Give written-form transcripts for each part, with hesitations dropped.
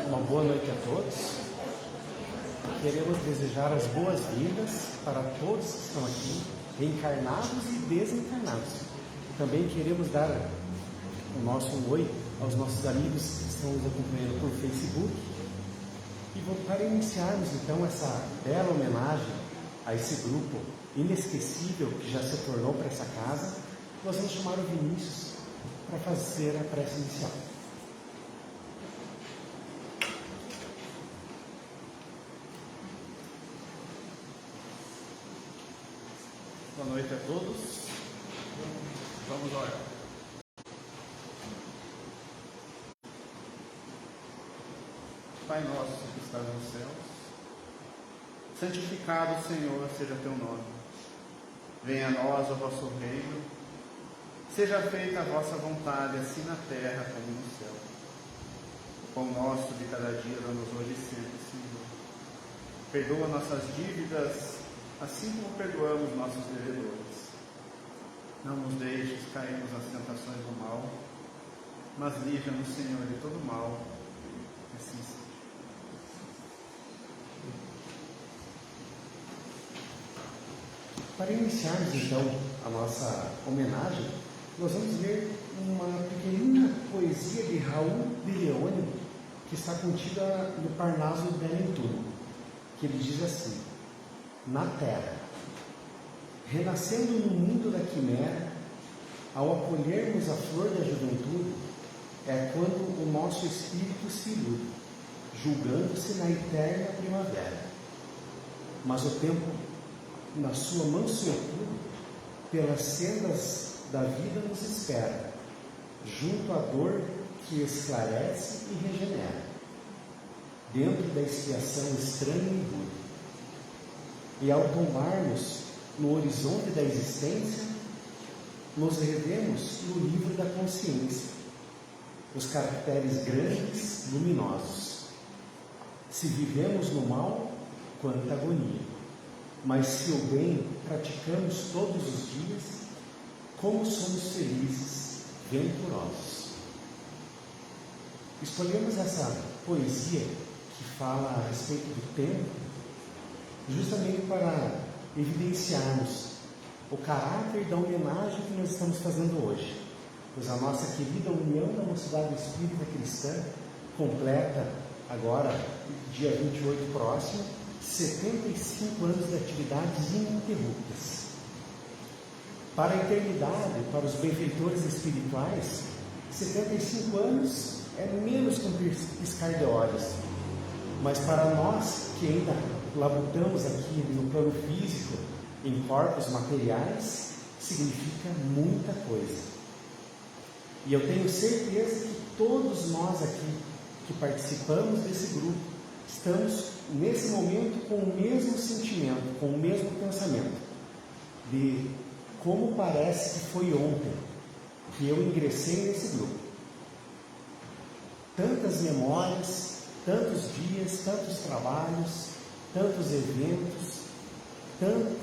Uma boa noite a todos. Queremos desejar as boas-vindas para todos que estão aqui, reencarnados e desencarnados. Também queremos dar o nosso oi aos nossos amigos que estão nos acompanhando por Facebook. E para iniciarmos então essa bela homenagem a esse grupo inesquecível que já se tornou para essa casa, nós vamos chamar o Vinícius para fazer a prece inicial. Boa noite a todos. Vamos orar. Pai nosso que estás nos céus, santificado, Senhor, seja teu nome. Venha a nós o vosso reino. Seja feita a vossa vontade, assim na terra como no céu. O pão nosso de cada dia dá-nos hoje e sempre, Senhor. Perdoa nossas dívidas, assim como perdoamos nossos devedores. Não nos deixes cairmos nas tentações do mal, mas livra-nos, Senhor, de todo mal. Assim seja. Para iniciarmos então a nossa homenagem, nós vamos ler uma pequenina poesia de Raul de Leone, que está contida no Parnaso de Nentuno, que ele diz assim: na terra, renascendo no mundo da quimera, ao acolhermos a flor da juventude, é quando o nosso espírito se ilude, julgando-se na eterna primavera. Mas o tempo, na sua mansuetude, pelas sendas da vida nos espera, junto à dor que esclarece e regenera, dentro da expiação estranha e rude. E ao tombarmos no horizonte da existência, nos revemos no livro da consciência, os caracteres grandes, luminosos. Se vivemos no mal, quanta agonia! Mas se o bem praticamos todos os dias, como somos felizes, venturosos. Escolhemos essa poesia que fala a respeito do tempo, justamente para evidenciarmos o caráter da homenagem que nós estamos fazendo hoje. Pois a nossa querida União da Mocidade Espírita Cristã completa agora, dia 28 próximo, 75 anos de atividades ininterruptas. Para a eternidade, para os benfeitores espirituais, 75 anos é menos que um piscar de olhos. Mas para nós que ainda labutamos aqui no plano físico, em corpos materiais, significa muita coisa. E eu tenho certeza que todos nós aqui que participamos desse grupo estamos nesse momento com o mesmo sentimento, com o mesmo pensamento de como parece que foi ontem que eu ingressei nesse grupo. Tantas memórias, tantos dias, tantos trabalhos, tantos eventos, tanto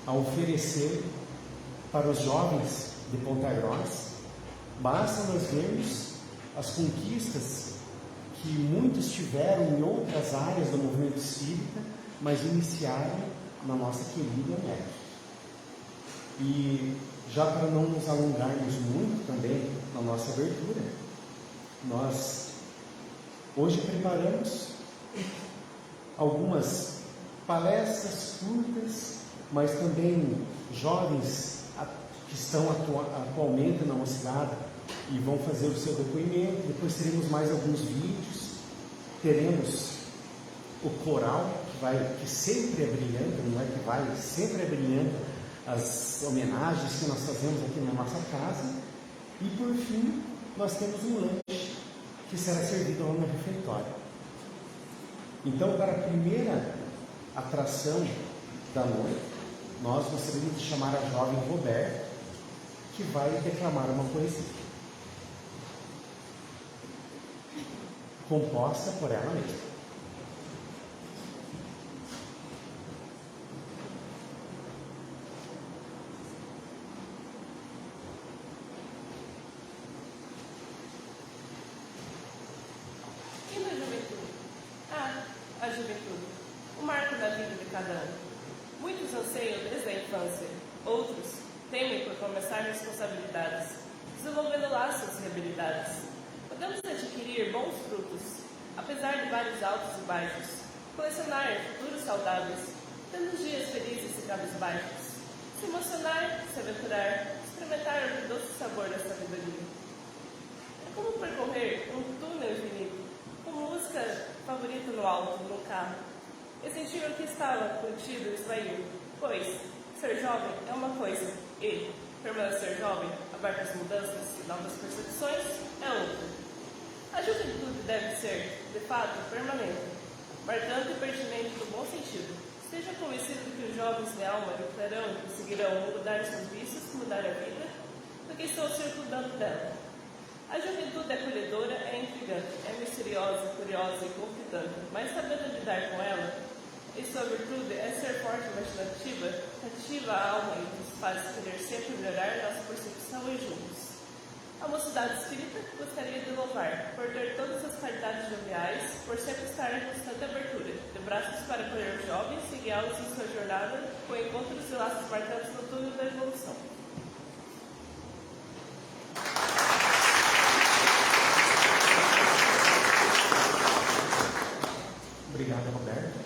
a oferecer para os jovens de Ponta Grossa. Basta nós vermos as conquistas que muitos tiveram em outras áreas do movimento espírita, mas iniciaram na nossa querida MEC. E já para não nos alongarmos muito também na nossa abertura, nós hoje preparamos algumas palestras curtas, mas também jovens que estão atualmente na mocidade e vão fazer o seu depoimento. Depois teremos mais alguns vídeos, teremos o coral que sempre é brilhante, não é que vai, sempre é brilhante as homenagens que nós fazemos aqui na nossa casa. E por fim, nós temos um lanche que será servido lá no refeitório. Então, para a primeira atração da noite, nós gostaríamos de chamar a jovem Roberta, que vai declamar uma poesia composta por ela mesma. habilidades. Podemos adquirir bons frutos, apesar de vários altos e baixos, colecionar futuros saudáveis, tendo dias felizes e cabisbaixos, se emocionar, se aventurar, experimentar o doce sabor da sabedoria. É como percorrer um túnel infinito, com música favorita no alto, no carro, e sentir o que estava contido esvair, pois ser jovem é uma coisa e permanecer jovem, aberto às mudanças e novas percepções, é outra. A juventude deve ser, de fato, permanente, marcante e pertinente no bom sentido. Esteja convencido de que os jovens de alma lucrarão e conseguirão mudar seus vícios, mudar a vida, do que estão circundando dela. A juventude acolhedora é intrigante, é misteriosa, curiosa e conflitante, mas sabendo lidar com ela, e sua virtude é ser forte e imaginativa, cativa a alma e nos faz querer sempre melhorar nossa percepção e juntos. A mocidade espírita gostaria de louvar, por ter todas as qualidades joviais, por sempre estar em constante abertura, de braços para acolher os jovens e guiá-los em sua jornada, com encontros e laços marcantes no túnel da evolução. Obrigado, Roberto.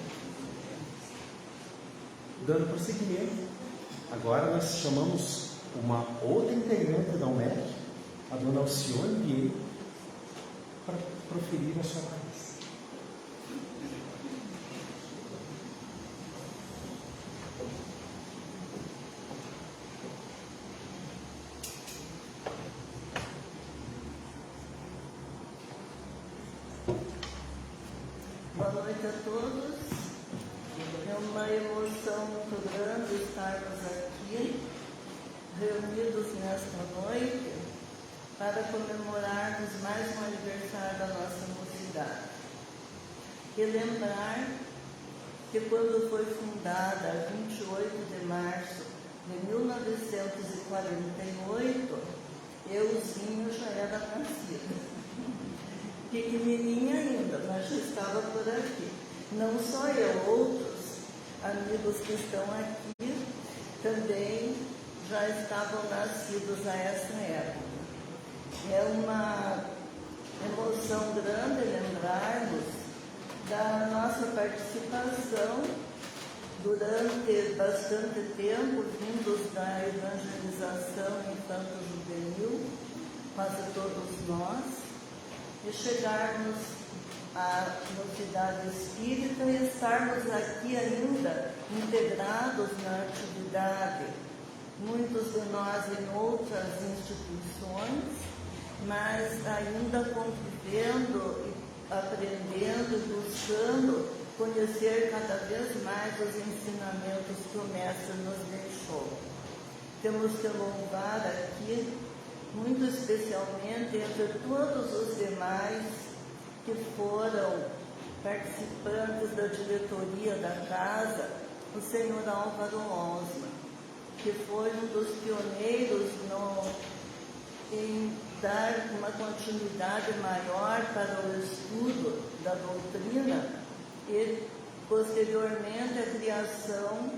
Dando prosseguimento, agora nós chamamos uma outra integrante da UMEC, a dona Alcione Vieira, para proferir a sua prece. Boa noite a todos. É uma emoção muito grande estarmos aqui, reunidos nesta noite, para comemorarmos mais um aniversário da nossa mocidade. E lembrar que quando foi fundada, 28 de março de 1948, euzinho já era nascida. Pequenininha ainda, mas já estava por aqui. Não só eu, outros amigos que estão aqui também já estavam nascidos a essa época. É uma emoção grande lembrarmos da nossa participação durante bastante tempo, vindos da evangelização infanto-juvenil, quase todos nós, e chegarmos à mocidade espírita e estarmos aqui ainda integrados na atividade. Muitos de nós em outras instituições, mas ainda convivendo e aprendendo e buscando conhecer cada vez mais os ensinamentos que o Mestre nos deixou. Temos que louvar aqui, muito especialmente entre todos os demais que foram participantes da diretoria da casa, o senhor Álvaro Osma, que foi um dos pioneiros em dar uma continuidade maior para o estudo da doutrina e, posteriormente, a criação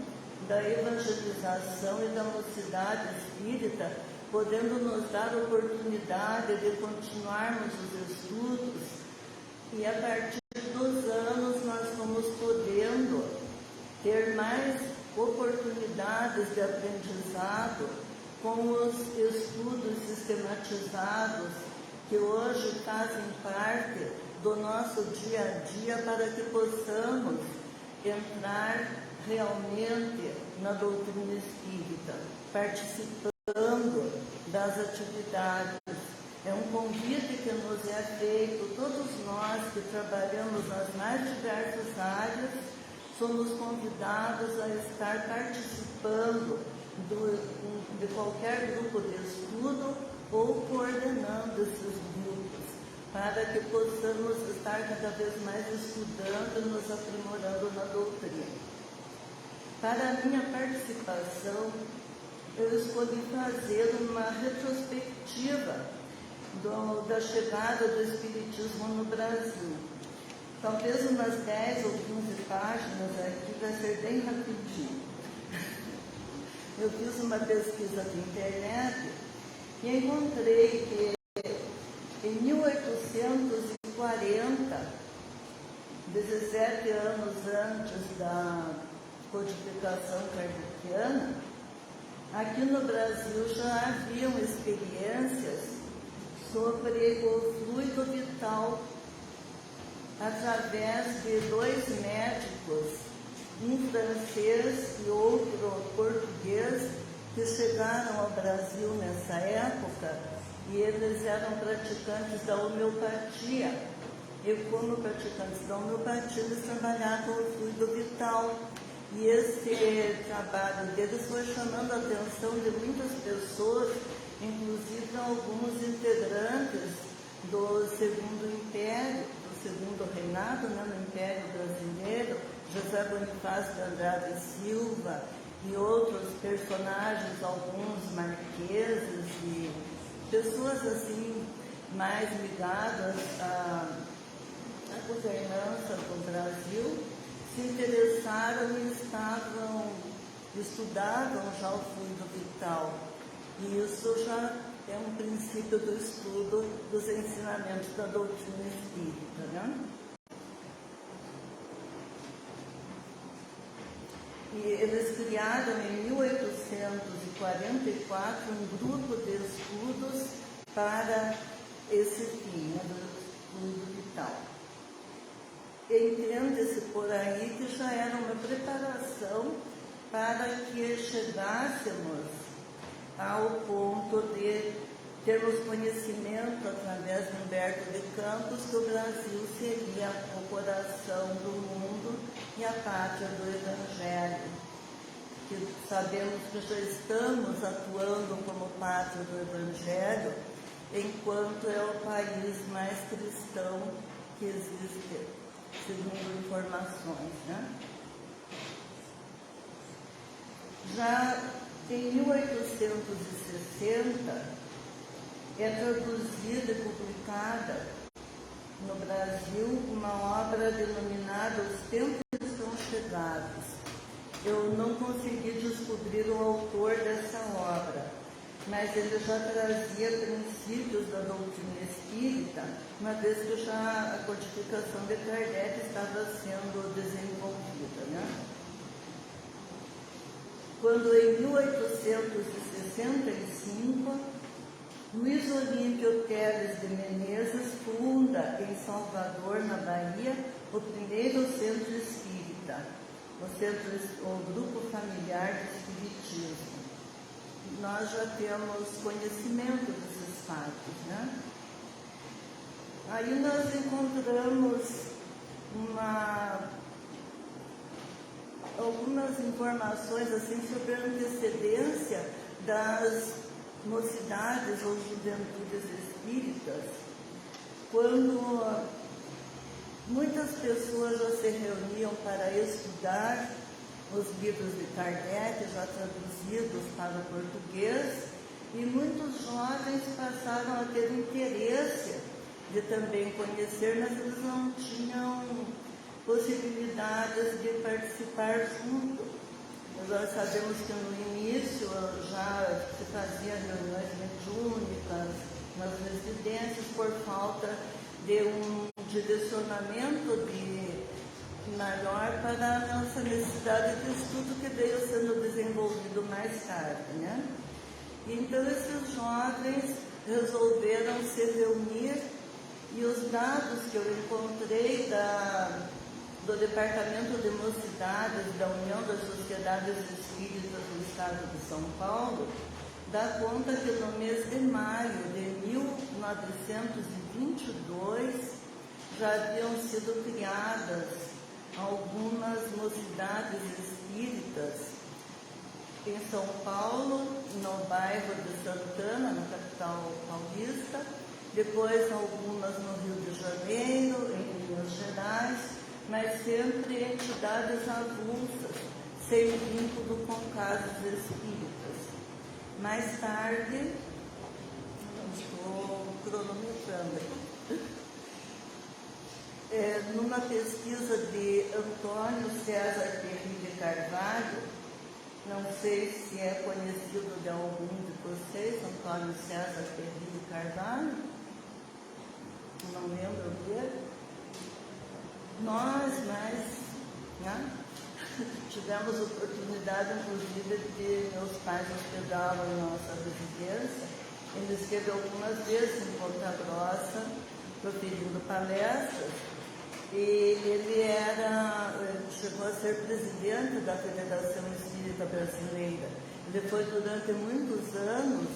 da evangelização e da mocidade espírita, podendo nos dar a oportunidade de continuarmos os estudos, e a partir dos anos nós fomos podendo ter mais oportunidades de aprendizado com os estudos sistematizados que hoje fazem parte do nosso dia a dia para que possamos entrar realmente na doutrina espírita, participando das atividades. É um convite que nos é feito, todos nós que trabalhamos nas mais diversas áreas, somos convidados a estar participando de qualquer grupo de estudo ou coordenando esses grupos, para que possamos estar cada vez mais estudando e nos aprimorando na doutrina. Para a minha participação, eu escolhi fazer uma retrospectiva da chegada do Espiritismo no Brasil. Talvez umas 10 ou 15 páginas aqui, vai ser bem rapidinho. Eu fiz uma pesquisa de internet e encontrei que Em 1840, 17 anos antes da codificação kardeciana, aqui no Brasil já haviam experiências sobre o fluido vital através de 2 médicos, um francês e outro português, que chegaram ao Brasil nessa época, e eles eram praticantes da homeopatia. E como praticantes da homeopatia, eles trabalhavam o fluido vital. E esse trabalho deles foi chamando a atenção de muitas pessoas, inclusive alguns integrantes do Segundo Império, do Segundo Reinado, né, no Império Brasileiro, José Bonifácio de Andrade e Silva, e outros personagens, alguns marqueses e pessoas assim mais ligadas à governança do Brasil, se interessaram e estudavam já o fluido vital. E isso já é um princípio do estudo dos ensinamentos da doutrina espírita, né? E eles criaram em 1844 um grupo de estudos para esse fim, né, do fluido vital. Entende-se por aí que já era uma preparação para que chegássemos ao ponto de termos conhecimento através de Humberto de Campos que o Brasil seria o coração do mundo e a pátria do Evangelho. Que sabemos que já estamos atuando como pátria do Evangelho, enquanto é o país mais cristão que existe, segundo informações, né? Já em 1860, é traduzida e publicada no Brasil uma obra denominada Os Tempos Estão Chegados. Eu não consegui descobrir o autor dessa obra, mas ele já trazia princípios da doutrina espírita, uma vez que já a codificação de Kardec estava sendo desenvolvida, né? Quando em 1865, Luiz Olímpio Teles de Menezes funda em Salvador, na Bahia, o primeiro centro espírita, o Grupo Familiar de Espiritismo. Nós já temos conhecimento desses fatos, né? Aí nós encontramos algumas informações assim sobre a antecedência das mocidades ou juventudes espíritas, quando muitas pessoas já se reuniam para estudar os livros de Kardec, já traduzidos para o português, e muitos jovens passaram a ter interesse de também conhecer, mas eles não tinham possibilidades de participar junto. Nós sabemos que no início já se fazia reuniões mediúnicas nas residências por falta de um direcionamento maior para a nossa necessidade de estudo que veio sendo desenvolvido mais tarde, né? Então esses jovens resolveram se reunir e os dados que eu encontrei do Departamento de Mocidades da União das Sociedades Espíritas do Estado de São Paulo dá conta que no mês de maio de 1922 já haviam sido criadas algumas mocidades espíritas em São Paulo, no bairro de Santana, na capital paulista, depois algumas no Rio de Janeiro, em Minas Gerais, mas sempre entidades avulsas, sem vínculo com casos espíritas. Mais tarde, não estou cronometrando aqui, numa pesquisa de Antônio César Perry de Carvalho, não sei se é conhecido de algum de vocês, Antônio César Perry de Carvalho. não lembro dele. Nós, né, tivemos oportunidade, inclusive, de meus pais hospedavam em nossa residência. Ele esteve algumas vezes em Ponta Grossa, proferindo palestras, e ele chegou a ser presidente da Federação Espírita Brasileira. Ele foi durante muitos anos,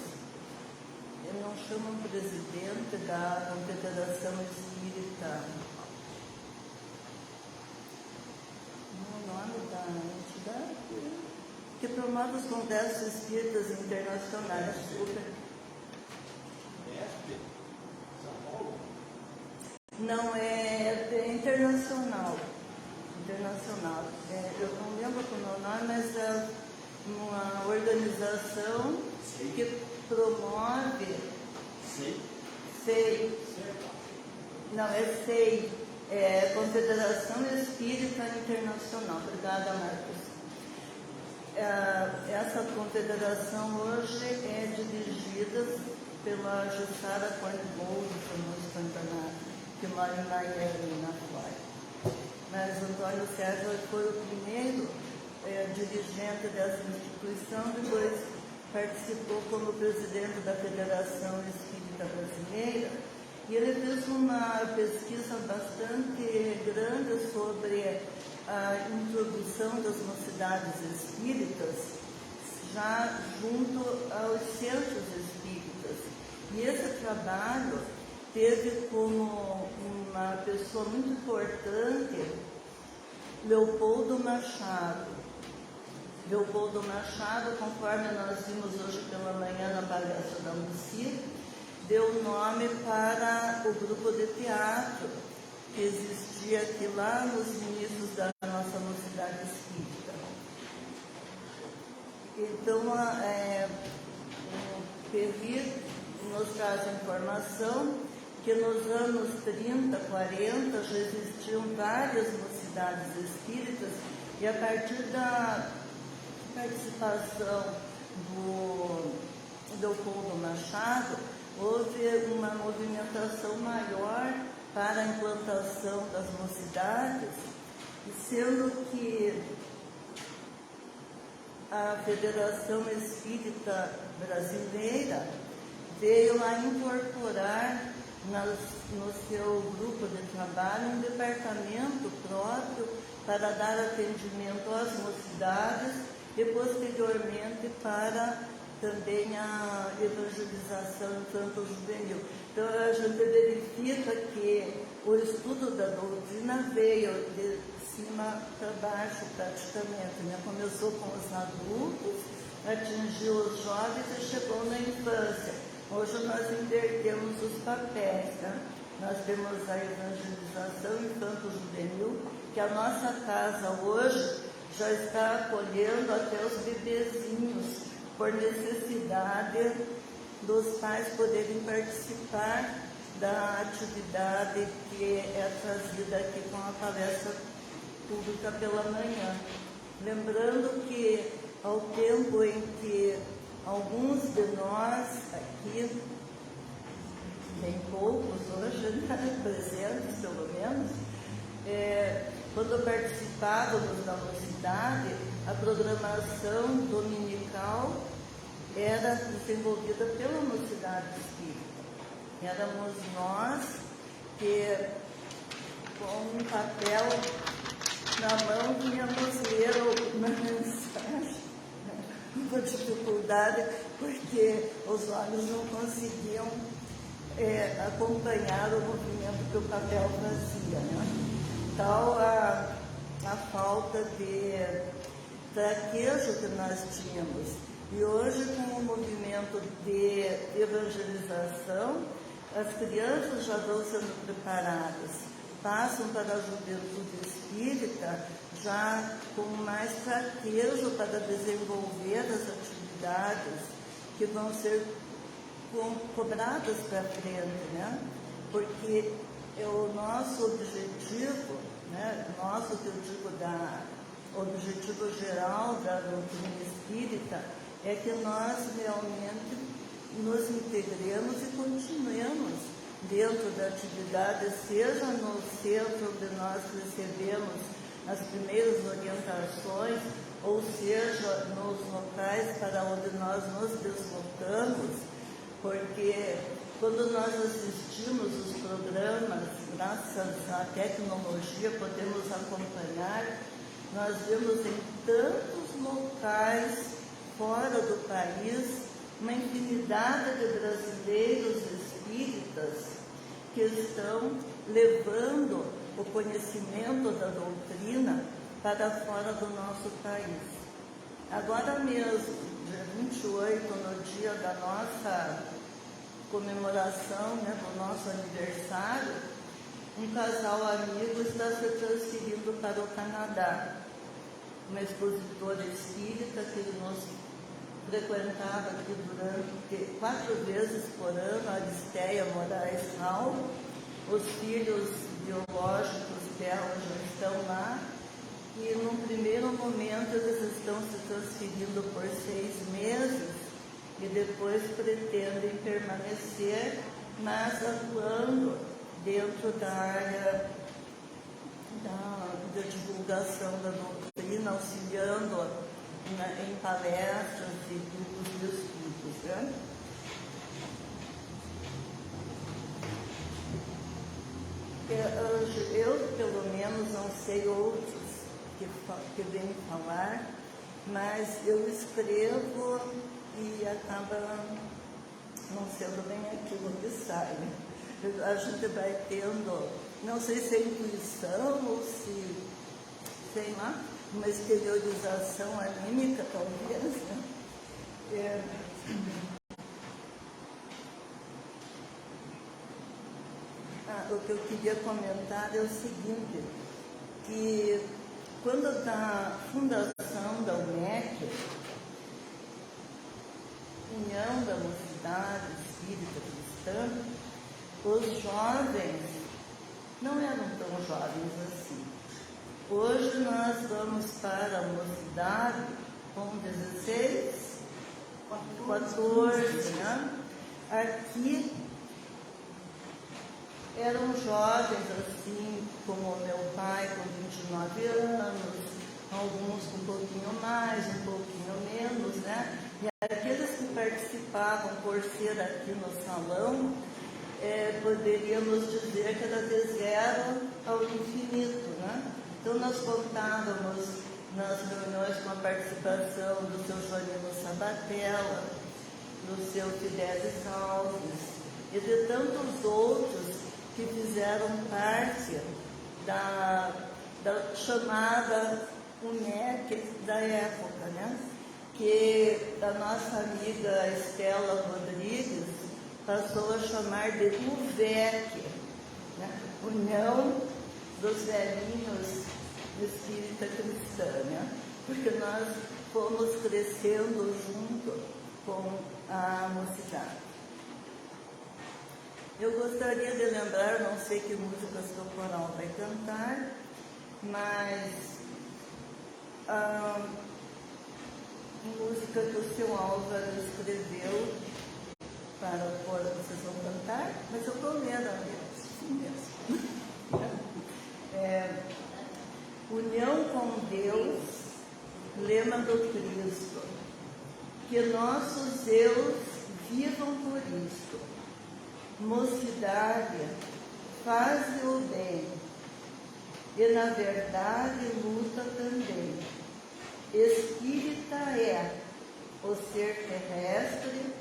eu não chamo presidente da Confederação Espírita, o nome da entidade, que promove os congressos espíritas internacionais. Não, é internacional. Internacional. Eu não lembro como é o nome, mas é uma organização que promove. SEI. Não, é SEI. É Confederação Espírita Internacional. Obrigada, Marcos. Essa confederação hoje é dirigida pela Jussara Cornebol, se não estou enganada, que mora em Miami, na Flórida. Mas Antônio César foi o primeiro dirigente dessa instituição, depois participou como presidente da Federação Espírita Brasileira, e ele fez uma pesquisa bastante grande sobre a introdução das mocidades espíritas já junto aos centros espíritas. E esse trabalho teve como uma pessoa muito importante Leopoldo Machado. Leopoldo Machado, conforme nós vimos hoje pela manhã na palestra da Luci, deu nome para o grupo de teatro que existia aqui lá nos inícios da nossa mocidade espírita. Então, o Perri nos traz a informação que nos anos 30, 40 já existiam várias mocidades espíritas, e a partir da participação do Leopoldo Machado, houve uma movimentação maior para a implantação das mocidades, sendo que a Federação Espírita Brasileira veio a incorporar no seu grupo de trabalho um departamento próprio para dar atendimento às mocidades e posteriormente para também a evangelização infanto-juvenil. Então a gente verifica que o estudo da doutrina veio de cima para baixo praticamente, né? Começou com os adultos, atingiu os jovens e chegou na infância. Hoje nós invertemos os papéis, né? Nós temos a evangelização infanto-juvenil, que a nossa casa hoje já está acolhendo até os bebezinhos, por necessidade dos pais poderem participar da atividade que é trazida aqui com a palestra pública pela manhã. Lembrando que ao tempo em que alguns de nós aqui, bem poucos hoje, presentes pelo menos, quando participávamos da mocidade, a programação dominical era desenvolvida pela mocidade espírita. Éramos nós que, com um papel na mão, vinhamos ler uma mensagem, com dificuldade, porque os olhos não conseguiam acompanhar o movimento que o papel fazia, né? Tal a falta de traquejo que nós tínhamos. E hoje, com o movimento de evangelização, as crianças já vão sendo preparadas, passam para a juventude espírita já com mais traquejo para desenvolver as atividades que vão ser cobradas para frente, né? Porque o nosso objetivo, né, nosso, que eu digo, o objetivo geral da doutrina espírita é que nós realmente nos integremos e continuemos dentro da atividade, seja no centro onde nós recebemos as primeiras orientações, ou seja, nos locais para onde nós nos deslocamos, porque quando nós assistimos os programas, graças à tecnologia, podemos acompanhar, nós vemos em tantos locais fora do país uma infinidade de brasileiros espíritas que estão levando o conhecimento da doutrina para fora do nosso país. Agora mesmo, dia 28, no dia da nossa comemoração, do nosso aniversário, um casal amigo está se transferindo para o Canadá. Uma expositora espírita que nos frequentava aqui durante 4 vezes por ano, a Aristeia Moraes Hall. Os filhos biológicos dela já estão lá e, num primeiro momento, eles estão se transferindo por 6 meses e depois pretendem permanecer, mas atuando dentro da área da divulgação da doutrina, auxiliando em palestras e grupos de estudos. Né? Eu, pelo menos, não sei outros que vêm falar, mas eu escrevo e acaba não sendo bem aquilo que sai. A gente vai tendo, não sei se é intuição ou se, sei lá, uma exteriorização anímica, talvez. Né? O que eu queria comentar é o seguinte, que quando da fundação da UMEC, União da Mocidade Espírita Cristã, os jovens não eram tão jovens assim. Hoje nós vamos para a mocidade com 16, 14, né? Aqui eram jovens assim, como o meu pai, com 29 anos, alguns com um pouquinho mais, um pouquinho menos, né? E aqueles que participavam por ser aqui no salão, poderíamos dizer que era de 0 ao infinito, né? Então nós contávamos nas reuniões com a participação do seu Joanino Sabatella, do seu Fidelis Alves e de tantos outros que fizeram parte da chamada UNEC da época, né? Que a nossa amiga Estela Rodrigues passou a chamar de UVEC, né? União dos Velhinhos Espírita Cristã, né? Porque nós fomos crescendo junto com a mocidade. Eu gostaria de lembrar, não sei que músicas que o coral vai cantar, mas a música que o seu Álvaro escreveu para o coro, vocês vão cantar, mas eu estou lendo a mesmo. União com Deus, lema do Cristo, que nossos eus vivam por isto. Mocidade, faze o bem, e na verdade luta também. Espírita é o ser terrestre,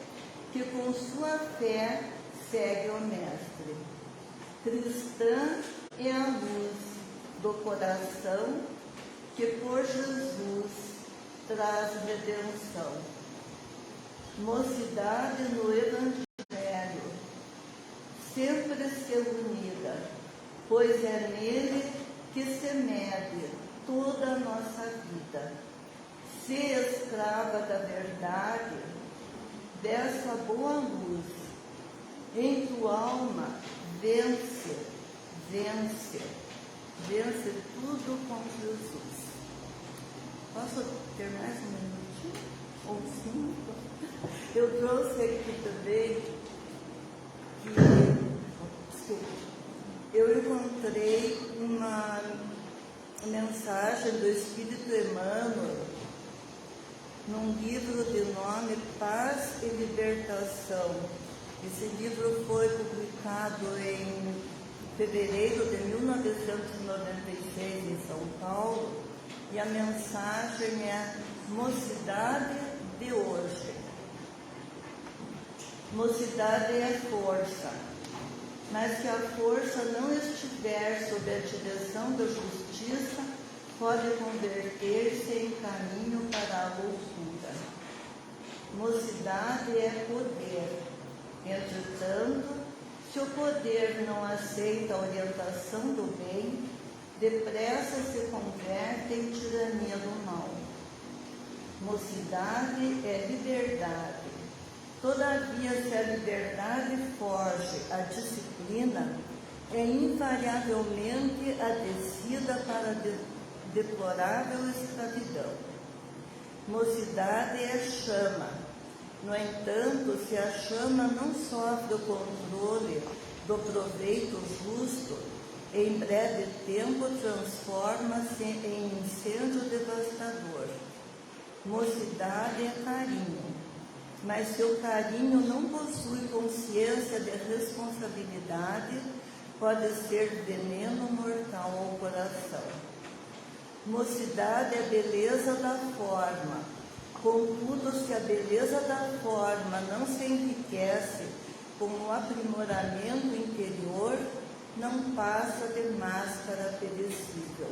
que com sua fé segue o Mestre. Cristã é a luz do coração, que por Jesus traz redenção. Mocidade no Evangelho, sempre se unida, pois é nele que se mede toda a nossa vida. Se escrava da verdade, dessa boa luz, em tua alma vence, vence, vence tudo com Jesus. Posso ter mais um minutinho? Ou 5? Eu trouxe aqui também que eu encontrei uma mensagem do Espírito Emmanuel num livro de nome Paz e Libertação. Esse livro foi publicado em fevereiro de 1996 em São Paulo, e a mensagem é Mocidade de hoje. Mocidade é força, mas se a força não estiver sob a direção da justiça, pode converter-se em caminho para a loucura. Mocidade é poder. Entretanto, se o poder não aceita a orientação do bem, depressa se converte em tirania do mal. Mocidade é liberdade. Todavia, se a liberdade foge à disciplina, é invariavelmente a descida para a deplorável escravidão. Mocidade é chama. No entanto, se a chama não sofre o controle do proveito justo, em breve tempo transforma-se em incêndio devastador. Mocidade é carinho, mas se o carinho não possui consciência de responsabilidade, pode ser veneno mortal ao coração. Mocidade é a beleza da forma. Contudo, se a beleza da forma não se enriquece com o aprimoramento interior, não passa de máscara perecível.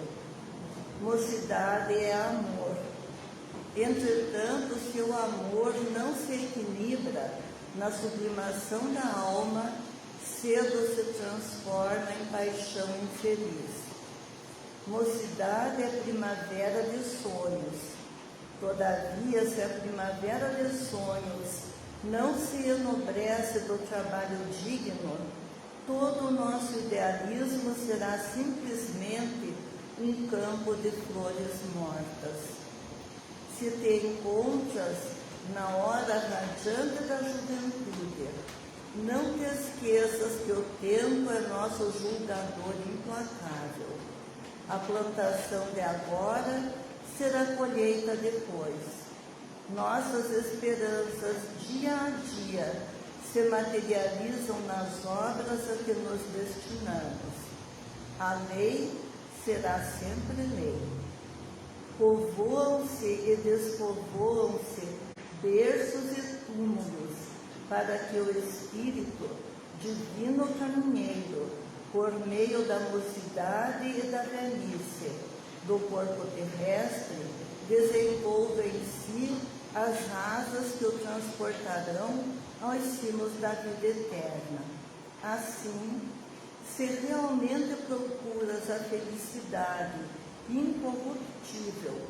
Mocidade é amor. Entretanto, se o amor não se equilibra na sublimação da alma, cedo se transforma em paixão infeliz. Mocidade é primavera de sonhos. Todavia, se a primavera de sonhos não se enobrece do trabalho digno, todo o nosso idealismo será simplesmente um campo de flores mortas. Se te encontras na hora radiante da juventude, não te esqueças que o tempo é nosso julgador implacável. A plantação de agora será colheita depois. Nossas esperanças, dia a dia, se materializam nas obras a que nos destinamos. A lei será sempre lei. Povoam-se e despovoam-se berços e túmulos, para que o Espírito, divino caminheiro, por meio da mocidade e da velhice do corpo terrestre, desenvolva em si as asas que o transportarão aos cimos da vida eterna. Assim, se realmente procuras a felicidade incorruptível,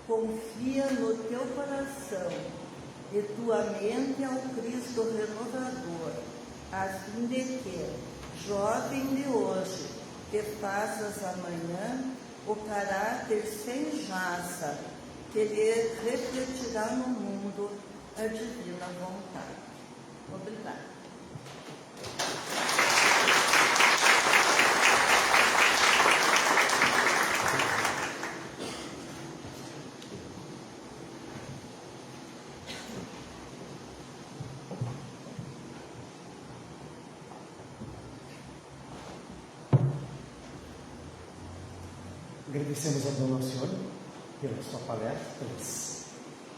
confia no teu coração e tua mente ao Cristo renovador, a fim de que, jovem de hoje, te faças amanhã o caráter sem jaça, que lhe refletirá no mundo a divina vontade. Obrigada. Agradecemos a Dona Alcione pela sua palestra, pelas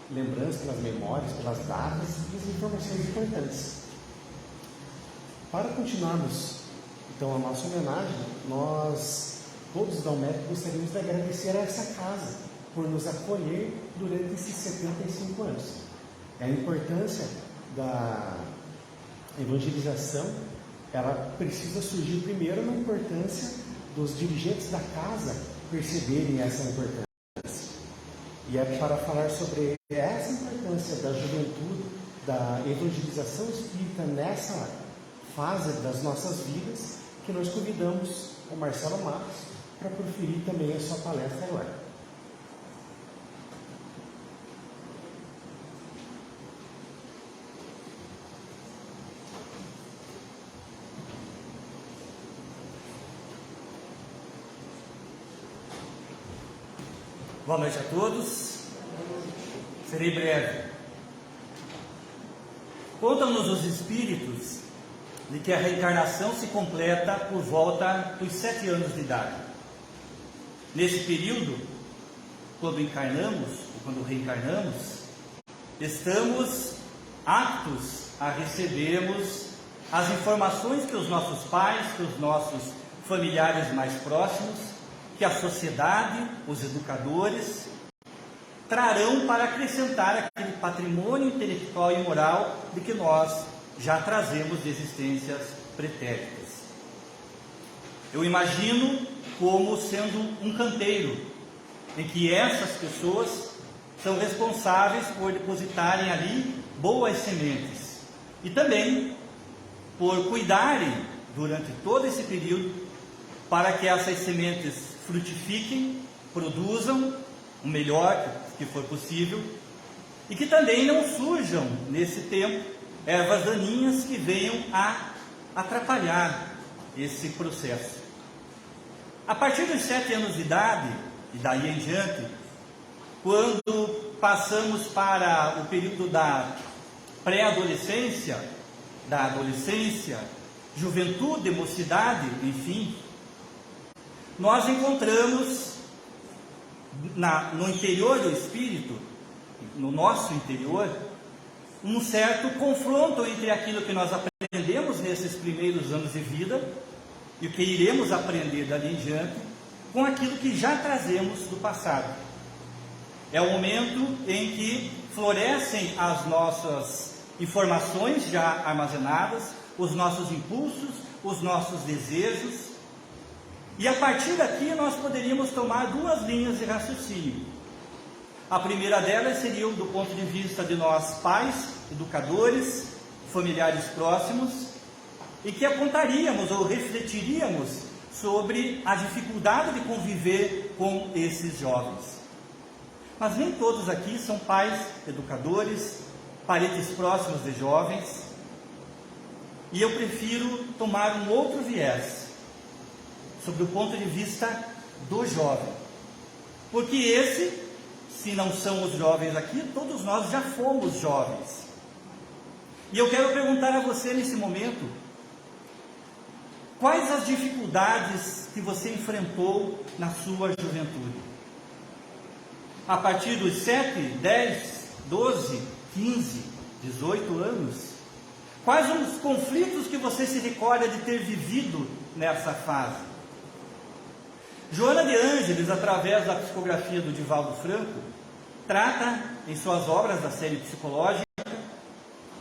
lembranças, pelas memórias, pelas datas e pelas informações importantes. Para continuarmos, então, a nossa homenagem, nós, todos da UMEP, gostaríamos de agradecer a essa casa por nos acolher durante esses 75 anos. A importância da evangelização, ela precisa surgir primeiro na importância dos dirigentes da casa perceberem essa importância. E é para falar sobre essa importância da juventude, da evangelização espírita nessa fase das nossas vidas, que nós convidamos o Marcelo Matos para proferir também a sua palestra agora. Boa noite a todos. Serei breve. Contam-nos os espíritos de que a reencarnação se completa por volta dos 7 anos de idade. Nesse período, quando encarnamos, ou quando reencarnamos, estamos aptos a recebermos as informações que os nossos pais, que os nossos familiares mais próximos, que a sociedade, os educadores, trarão para acrescentar aquele patrimônio intelectual e moral de que nós já trazemos de existências pretéritas. Eu imagino como sendo um canteiro, em que essas pessoas são responsáveis por depositarem ali boas sementes e também por cuidarem durante todo esse período para que essas sementes frutifiquem, produzam o melhor que for possível e que também não surjam nesse tempo ervas daninhas que venham a atrapalhar esse processo. A partir dos 7 anos de idade e daí em diante, quando passamos para o período da pré-adolescência, da adolescência, juventude, mocidade, enfim, nós encontramos no interior do espírito, no nosso interior, um certo confronto entre aquilo que nós aprendemos nesses primeiros anos de vida e o que iremos aprender dali em diante, com aquilo que já trazemos do passado. É o momento em que florescem as nossas informações já armazenadas, os nossos impulsos, os nossos desejos, e a partir daqui nós poderíamos tomar 2 linhas de raciocínio. A primeira delas seria do ponto de vista de nós pais, educadores, familiares próximos, e que apontaríamos ou refletiríamos sobre a dificuldade de conviver com esses jovens. Mas nem todos aqui são pais, educadores, parentes próximos de jovens, e eu prefiro tomar um outro viés, sobre o ponto de vista do jovem, porque esse, se não são os jovens aqui, todos nós já fomos jovens. E eu quero perguntar a você nesse momento, quais as dificuldades que você enfrentou na sua juventude? A partir dos 7, 10, 12, 15, 18 anos, quais os conflitos que você se recorda de ter vivido nessa fase? Joana de Ângeles, através da psicografia do Divaldo Franco, trata em suas obras da série psicológica,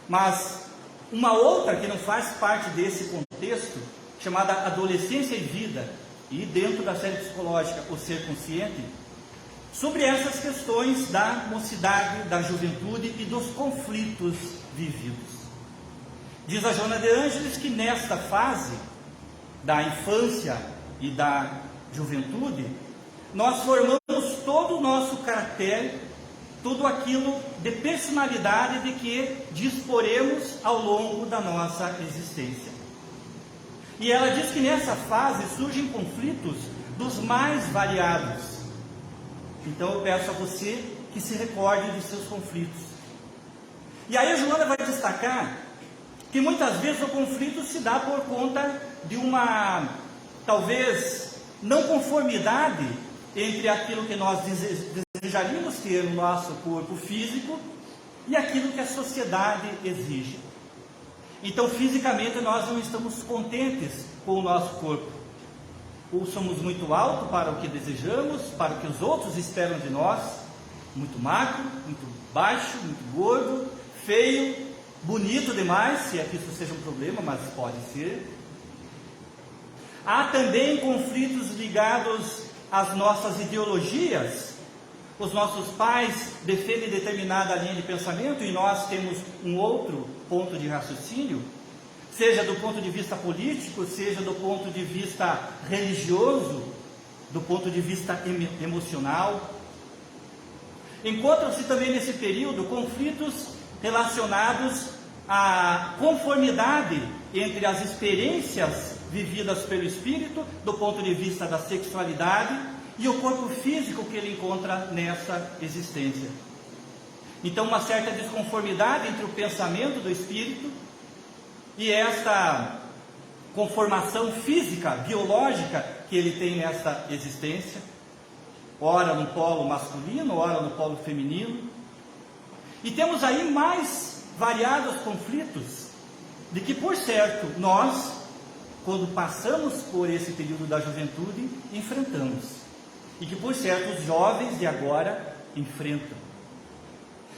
mas uma outra que não faz parte desse contexto, chamada Adolescência e Vida, e dentro da série psicológica O Ser Consciente, sobre essas questões da mocidade, da juventude e dos conflitos vividos. Diz a Joana de Ângeles que nesta fase da infância e da juventude, nós formamos todo o nosso caráter, tudo aquilo de personalidade de que disporemos ao longo da nossa existência. E ela diz que nessa fase surgem conflitos dos mais variados. Então eu peço a você que se recorde de seus conflitos. E aí a Joana vai destacar que muitas vezes o conflito se dá por conta de uma, talvez, não conformidade entre aquilo que nós desejaríamos ter no nosso corpo físico e aquilo que a sociedade exige. Então, fisicamente, nós não estamos contentes com o nosso corpo. Ou somos muito altos para o que desejamos, para o que os outros esperam de nós, muito magro, muito baixo, muito gordo, feio, bonito demais, se é que isso seja um problema, mas pode ser. Há também conflitos ligados às nossas ideologias. Os nossos pais defendem determinada linha de pensamento e nós temos um outro ponto de raciocínio, seja do ponto de vista político, seja do ponto de vista religioso, do ponto de vista emocional. Encontram-se também nesse período conflitos relacionados à conformidade entre as experiências vividas pelo espírito, do ponto de vista da sexualidade, e o corpo físico que ele encontra nessa existência. Então, uma certa desconformidade entre o pensamento do espírito e esta conformação física, biológica que ele tem nessa existência, ora no polo masculino, ora no polo feminino. E temos aí mais variados conflitos, de que, por certo, nós, quando passamos por esse período da juventude, enfrentamos. E que, por certo, os jovens de agora enfrentam.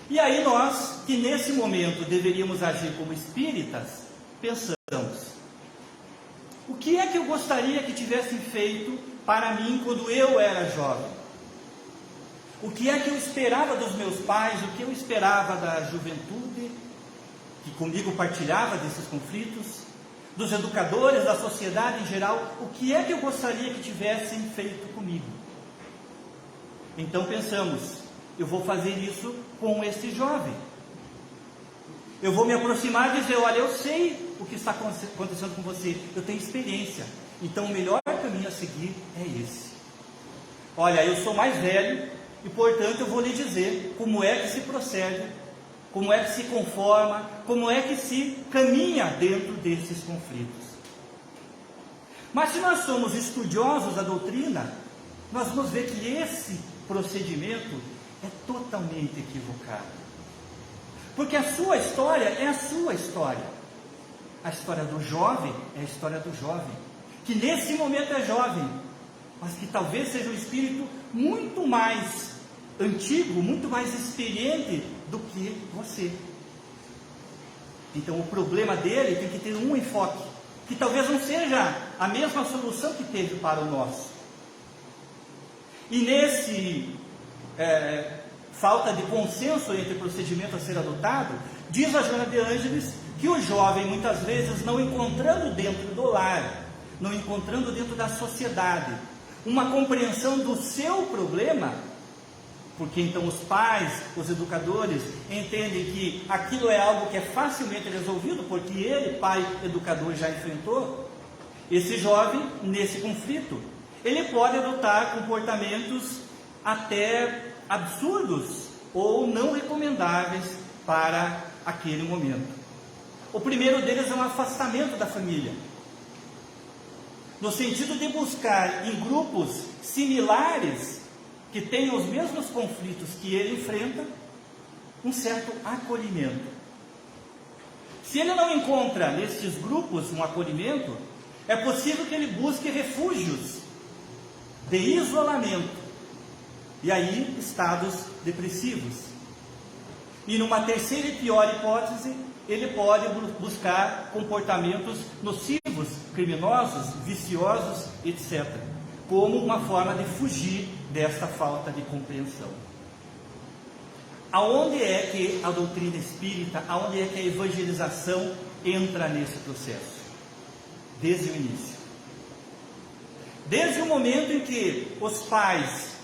E aí nós, que nesse momento deveríamos agir como espíritas, pensamos: o que é que eu gostaria que tivessem feito para mim quando eu era jovem? O que é que eu esperava dos meus pais? O que eu esperava da juventude, que comigo partilhava desses conflitos? Dos educadores, da sociedade em geral? O que é que eu gostaria que tivessem feito comigo? Então pensamos: eu vou fazer isso com esse jovem. Eu vou me aproximar e dizer: olha, eu sei o que está acontecendo com você, eu tenho experiência, então o melhor caminho a seguir é esse. Olha, eu sou mais velho e, portanto, eu vou lhe dizer como é que se procede, como é que se conforma, como é que se caminha dentro desses conflitos. Mas se nós somos estudiosos da doutrina, nós vamos ver que esse procedimento é totalmente equivocado. Porque a sua história é a sua história. A história do jovem é a história do jovem, que nesse momento é jovem, mas que talvez seja um espírito muito mais antigo, muito mais experiente do que você. Então o problema dele tem que ter um enfoque, que talvez não seja a mesma solução que teve para o nosso. E nesse falta de consenso entre o procedimento a ser adotado, diz a Joana de Ângeles que o jovem, muitas vezes, não encontrando dentro do lar, não encontrando dentro da sociedade, uma compreensão do seu problema, porque então os pais, os educadores, entendem que aquilo é algo que é facilmente resolvido, porque ele, pai educador, já enfrentou. Esse jovem, nesse conflito, ele pode adotar comportamentos até absurdos ou não recomendáveis para aquele momento. O primeiro deles é um afastamento da família, no sentido de buscar em grupos similares, que tenham os mesmos conflitos que ele enfrenta, um certo acolhimento. Se ele não encontra nestes grupos um acolhimento, é possível que ele busque refúgios de isolamento, e aí estados depressivos. E numa terceira e pior hipótese, ele pode buscar comportamentos nocivos, criminosos, viciosos, etc., como uma forma de fugir desta falta de compreensão. Aonde é que a doutrina espírita, aonde é que a evangelização entra nesse processo? Desde o início. Desde o momento em que os pais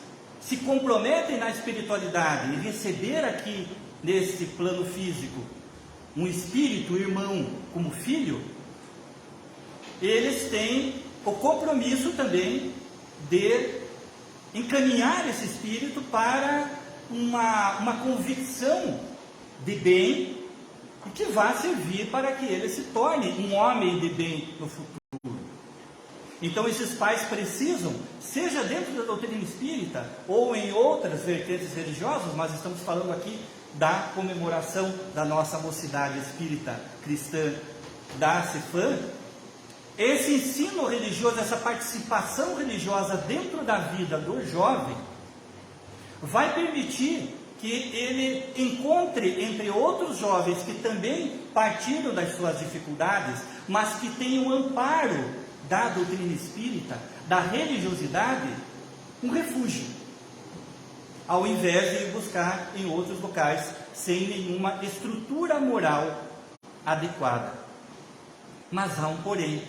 se comprometem na espiritualidade e receber aqui, nesse plano físico, um espírito, irmão, como filho, eles têm o compromisso também de encaminhar esse espírito para uma convicção de bem, e que vá servir para que ele se torne um homem de bem no futuro. Então esses pais precisam, seja dentro da doutrina espírita ou em outras vertentes religiosas, mas estamos falando aqui da comemoração da nossa mocidade espírita cristã da CEFAM, esse ensino religioso, essa participação religiosa dentro da vida do jovem, vai permitir que ele encontre entre outros jovens que também partiram das suas dificuldades, mas que tenham o amparo da doutrina espírita, da religiosidade, um refúgio, ao invés de ir buscar em outros locais sem nenhuma estrutura moral adequada. Mas há um porém.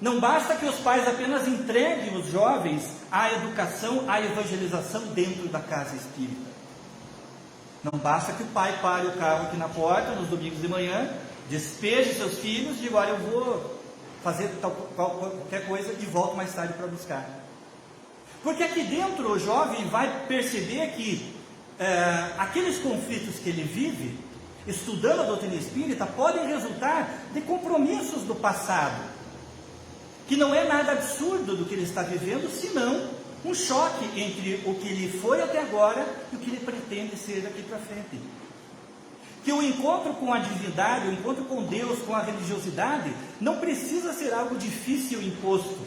Não basta que os pais apenas entreguem os jovens à educação, à evangelização dentro da casa espírita. Não basta que o pai pare o carro aqui na porta nos domingos de manhã, despeje seus filhos e diga: olha, eu vou fazer qualquer coisa e volto mais tarde para buscar. Porque aqui dentro o jovem vai perceber que aqueles conflitos que ele vive, estudando a doutrina espírita, podem resultar de compromissos do passado, que não é nada absurdo do que ele está vivendo, senão um choque entre o que ele foi até agora e o que ele pretende ser daqui para frente. Que o encontro com a divindade, o encontro com Deus, com a religiosidade, não precisa ser algo difícil imposto,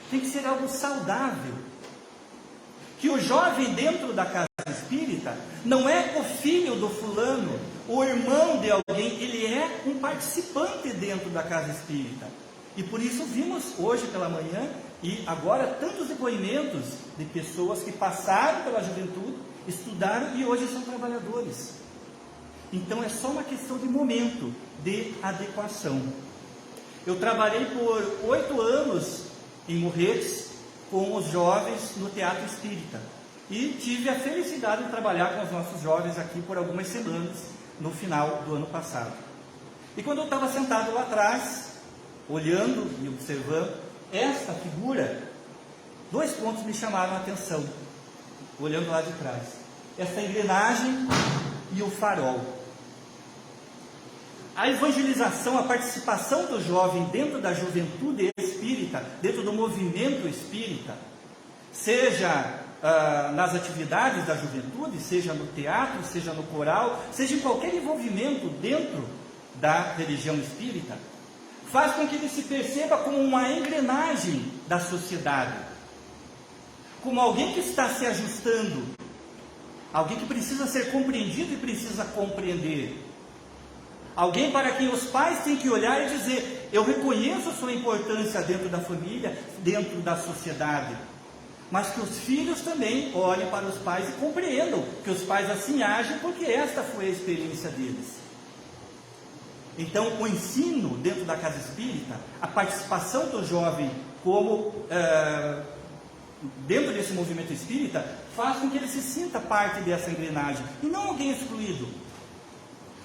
tem que ser algo saudável. Que o jovem dentro da casa espírita não é o filho do fulano, o irmão de alguém, ele é um participante dentro da casa espírita. E por isso vimos hoje pela manhã e agora tantos depoimentos de pessoas que passaram pela juventude, estudaram e hoje são trabalhadores. Então é só uma questão de momento, de adequação. Eu trabalhei por 8 anos em Morretes com os jovens no Teatro Espírita. E tive a felicidade de trabalhar com os nossos jovens aqui por algumas semanas, no final do ano passado. E quando eu estava sentado lá atrás, olhando e observando esta figura, 2 pontos me chamaram a atenção, olhando lá de trás. Essa engrenagem e o farol. A evangelização, a participação do jovem dentro da juventude espírita, dentro do movimento espírita, seja nas atividades da juventude, seja no teatro, seja no coral, seja em qualquer envolvimento dentro da religião espírita, faz com que ele se perceba como uma engrenagem da sociedade, como alguém que está se ajustando, alguém que precisa ser compreendido e precisa compreender, alguém para quem os pais têm que olhar e dizer: eu reconheço a sua importância dentro da família, dentro da sociedade, mas que os filhos também olhem para os pais e compreendam que os pais assim agem porque esta foi a experiência deles. Então, o ensino dentro da casa espírita, a participação do jovem como dentro desse movimento espírita, faz com que ele se sinta parte dessa engrenagem, e não alguém excluído,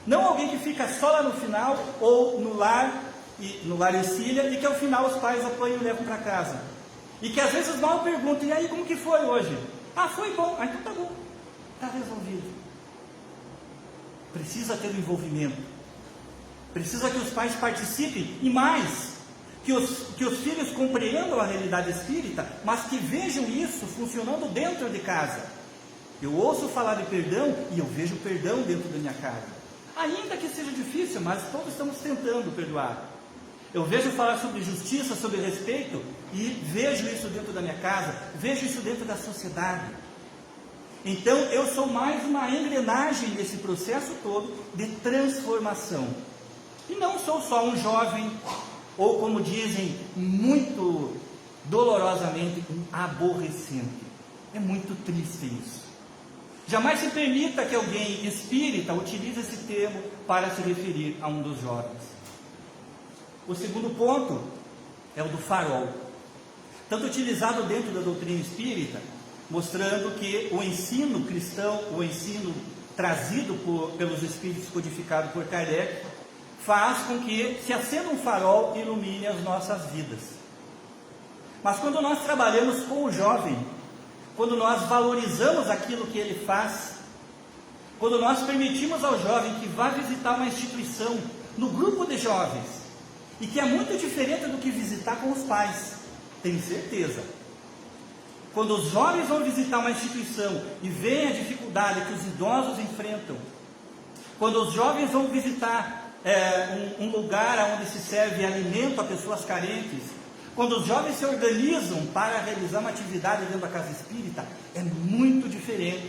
não alguém que fica só lá no final, ou no lar encilha, e que ao final os pais apanham e levam para casa, e que às vezes mal perguntam: e aí, como que foi hoje? Ah, foi bom. Ah, então tá bom, está resolvido. Precisa ter um envolvimento, precisa que os pais participem, e mais, que os filhos compreendam a realidade espírita, mas que vejam isso funcionando dentro de casa. Eu ouço falar de perdão e eu vejo perdão dentro da minha casa, ainda que seja difícil, mas todos estamos tentando perdoar. Eu vejo falar sobre justiça, sobre respeito, e vejo isso dentro da minha casa, vejo isso dentro da sociedade. Então eu sou mais uma engrenagem desse processo todo de transformação. E não sou só um jovem, ou como dizem muito dolorosamente, um aborrecente. É muito triste isso. Jamais se permita que alguém espírita utilize esse termo para se referir a um dos jovens. O segundo ponto é o do farol, tanto utilizado dentro da doutrina espírita, mostrando que o ensino cristão, o ensino trazido pelos espíritos, codificado por Kardec, faz com que se acenda um farol e ilumine as nossas vidas. Mas quando nós trabalhamos com o jovem, quando nós valorizamos aquilo que ele faz, quando nós permitimos ao jovem que vá visitar uma instituição no grupo de jovens, e que é muito diferente do que visitar com os pais, tenho certeza. Quando os jovens vão visitar uma instituição e veem a dificuldade que os idosos enfrentam, quando os jovens vão visitar um lugar onde se serve alimento a pessoas carentes, quando os jovens se organizam para realizar uma atividade dentro da casa espírita, é muito diferente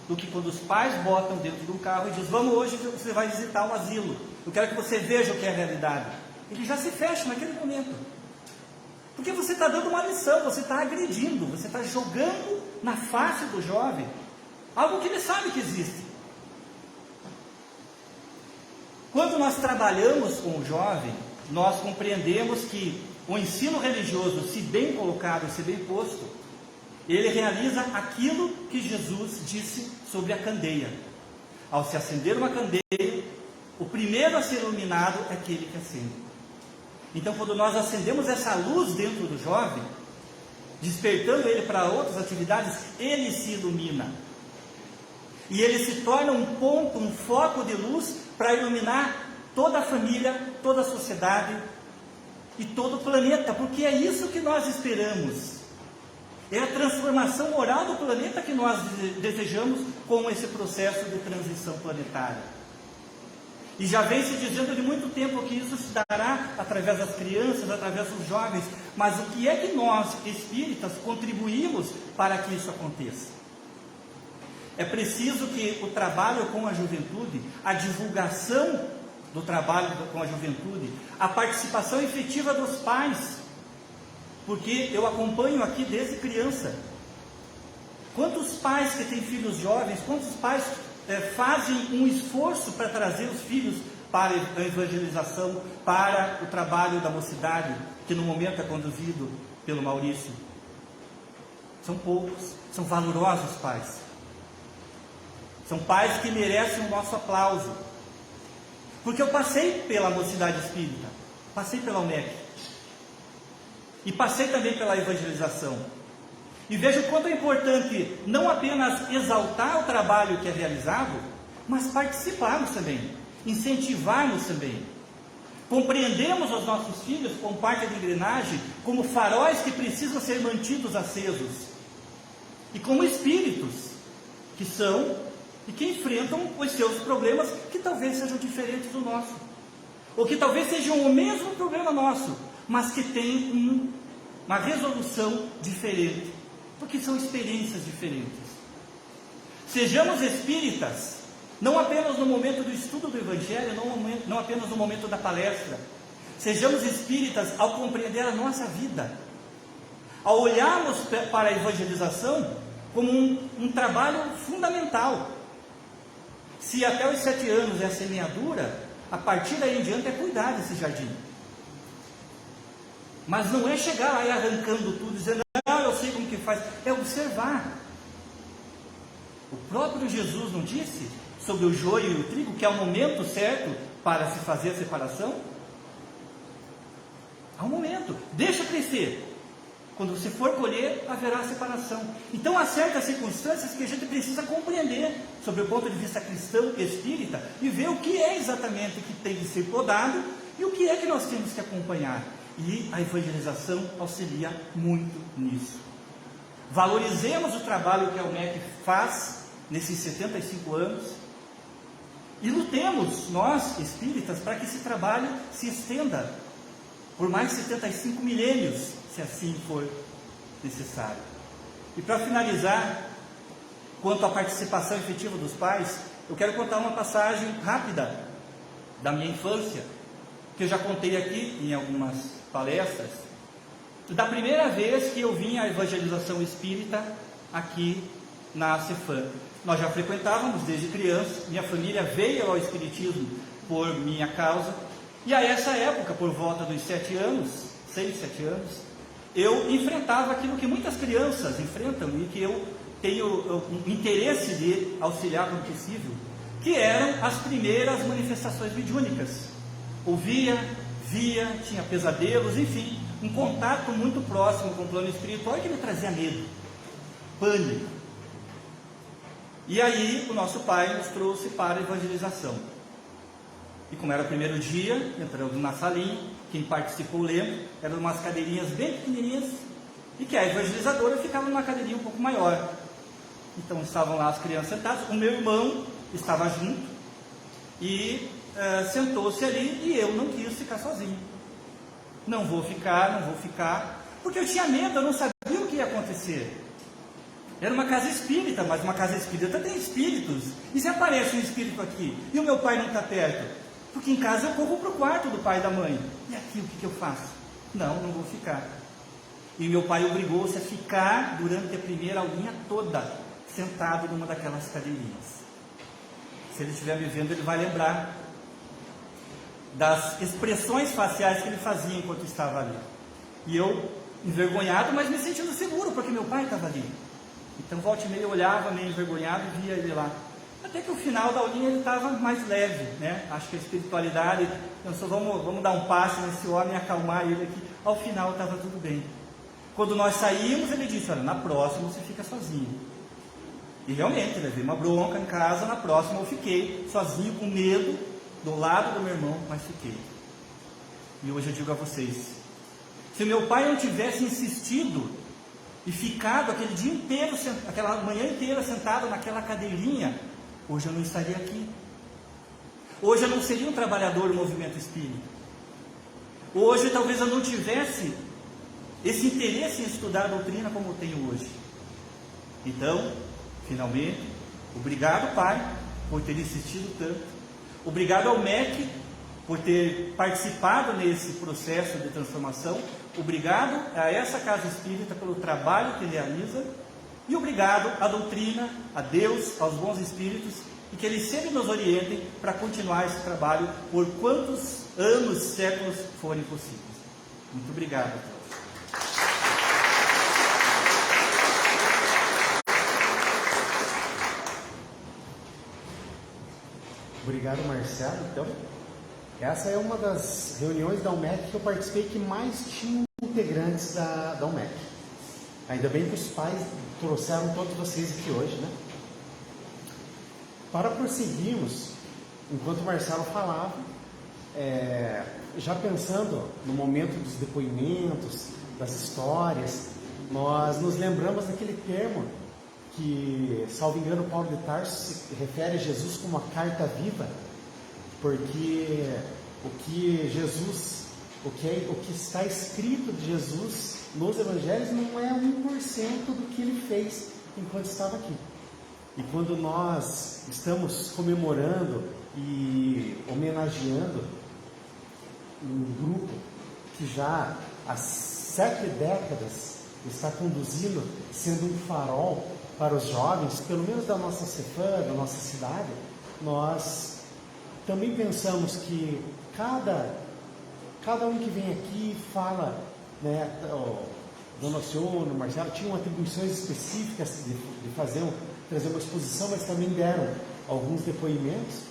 do que quando os pais botam dentro de um carro e dizem: vamos, hoje você vai visitar um asilo, eu quero que você veja o que é a realidade. Ele já se fecha naquele momento, porque você está dando uma lição, você está agredindo, você está jogando na face do jovem algo que ele sabe que existe. Quando nós trabalhamos com o jovem, nós compreendemos que o ensino religioso, se bem colocado, se bem posto, ele realiza aquilo que Jesus disse sobre a candeia. Ao se acender uma candeia, o primeiro a ser iluminado é aquele que acende. Então, quando nós acendemos essa luz dentro do jovem, despertando ele para outras atividades, ele se ilumina. E ele se torna um ponto, um foco de luz para iluminar toda a família, toda a sociedade e todo o planeta, porque é isso que nós esperamos. É a transformação moral do planeta que nós desejamos com esse processo de transição planetária. E já vem se dizendo de muito tempo que isso se dará através das crianças, através dos jovens, mas o que é que nós, espíritas, contribuímos para que isso aconteça? É preciso que o trabalho com a juventude, a divulgação do trabalho com a juventude, a participação efetiva dos pais, porque eu acompanho aqui desde criança. Quantos pais que têm filhos jovens, quantos pais fazem um esforço para trazer os filhos para a evangelização, para o trabalho da mocidade, que no momento é conduzido pelo Maurício? São poucos, são valorosos pais. São pais que merecem o nosso aplauso. Porque eu passei pela mocidade espírita, passei pela UMEC, e passei também pela evangelização. E vejo quanto é importante não apenas exaltar o trabalho que é realizado, mas participarmos também, incentivarmos também. Compreendemos os nossos filhos como parte da engrenagem, como faróis que precisam ser mantidos acesos, e como espíritos que são e que enfrentam os seus problemas, que talvez sejam diferentes do nosso, ou que talvez sejam o mesmo problema nosso, mas que têm uma resolução diferente, porque são experiências diferentes. Sejamos espíritas, não apenas no momento do estudo do Evangelho, não apenas no momento da palestra. Sejamos espíritas ao compreender a nossa vida, ao olharmos para a evangelização como um trabalho fundamental. Se até os 7 anos é a semeadura, a partir daí em diante é cuidar desse jardim. Mas não é chegar lá e arrancando tudo, dizendo, não, eu sei como que faz. É observar. O próprio Jesus não disse sobre o joio e o trigo, que é o momento certo para se fazer a separação? Há um momento, deixa crescer. Quando você for colher, haverá separação. Então há certas circunstâncias que a gente precisa compreender sobre o ponto de vista cristão, espírita, e ver o que é exatamente que tem que ser podado e o que é que nós temos que acompanhar. E a evangelização auxilia muito nisso. Valorizemos o trabalho que a UMEC faz nesses 75 anos e lutemos, nós espíritas, para que esse trabalho se estenda por mais 75 milênios, se assim for necessário. E para finalizar, quanto à participação efetiva dos pais, eu quero contar uma passagem rápida da minha infância, que eu já contei aqui em algumas palestras, da primeira vez que eu vim à evangelização espírita aqui na Cefam. Nós já frequentávamos desde criança, minha família veio ao espiritismo por minha causa, e a essa época, por volta dos 7 anos, 6, 7 anos, eu enfrentava aquilo que muitas crianças enfrentam e que eu tenho o interesse de auxiliar quando possível, que eram as primeiras manifestações mediúnicas. Ouvia, via, tinha pesadelos, enfim, um contato muito próximo com o plano espiritual que me trazia medo, pânico. E aí o nosso pai nos trouxe para a evangelização. E como era o primeiro dia, entramos na salinha, quem participou lembra, eram umas cadeirinhas bem pequenininhas, e que a evangelizadora ficava numa cadeirinha um pouco maior. Então estavam lá as crianças sentadas, o meu irmão estava junto, e sentou-se ali, e eu não quis ficar sozinho. Não vou ficar, porque eu tinha medo, eu não sabia o que ia acontecer. Era uma casa espírita, mas uma casa espírita tem espíritos, e se aparece um espírito aqui, e o meu pai não está perto? Porque em casa eu corro para o quarto do pai e da mãe. E aqui o que eu faço? Não vou ficar. E meu pai obrigou-se a ficar durante a primeira aulinha toda, sentado numa daquelas cadeirinhas. Se ele estiver me vendo, ele vai lembrar das expressões faciais que ele fazia enquanto estava ali. E eu, envergonhado, mas me sentindo seguro, porque meu pai estava ali. Então, volta e meia, eu olhava meio envergonhado e via ele lá. Até que o final da aulinha ele estava mais leve, né? Acho que a espiritualidade pensou, vamos dar um passo nesse homem e acalmar ele aqui. Ao final estava tudo bem. Quando nós saímos, ele disse, olha, na próxima você fica sozinho. E realmente, levei uma bronca em casa, na próxima eu fiquei sozinho, com medo, do lado do meu irmão, mas fiquei. E hoje eu digo a vocês, se meu pai não tivesse insistido e ficado aquele dia inteiro, aquela manhã inteira sentado naquela cadeirinha, hoje eu não estaria aqui. Hoje eu não seria um trabalhador do movimento espírita. Hoje talvez eu não tivesse esse interesse em estudar a doutrina como eu tenho hoje. Então, finalmente, obrigado, Pai, por ter insistido tanto. Obrigado ao MEC por ter participado nesse processo de transformação. Obrigado a essa Casa Espírita pelo trabalho que realiza. E obrigado à doutrina, a Deus, aos bons espíritos, e que eles sempre nos orientem para continuar esse trabalho por quantos anos, séculos forem possíveis. Muito obrigado a todos. Obrigado, Marcelo. Então, essa é uma das reuniões da UMEC que eu participei que mais tinha integrantes da UMEC. Ainda bem que os pais trouxeram todos vocês aqui hoje, né? Para prosseguirmos, enquanto o Marcelo falava, já pensando no momento dos depoimentos, das histórias, nós nos lembramos daquele termo que, salvo engano, Paulo de Tarso se refere a Jesus como a carta viva, porque o que está escrito de Jesus nos evangelhos não é 1% do que ele fez enquanto estava aqui. E quando nós estamos comemorando e homenageando um grupo que já há 7 décadas está conduzindo, sendo um farol para os jovens, pelo menos da nossa Cefam, da nossa cidade, nós também pensamos que cada um que vem aqui fala, né, Dona Alcione, Marcelo, tinham atribuições específicas de trazer uma exposição, mas também deram alguns depoimentos.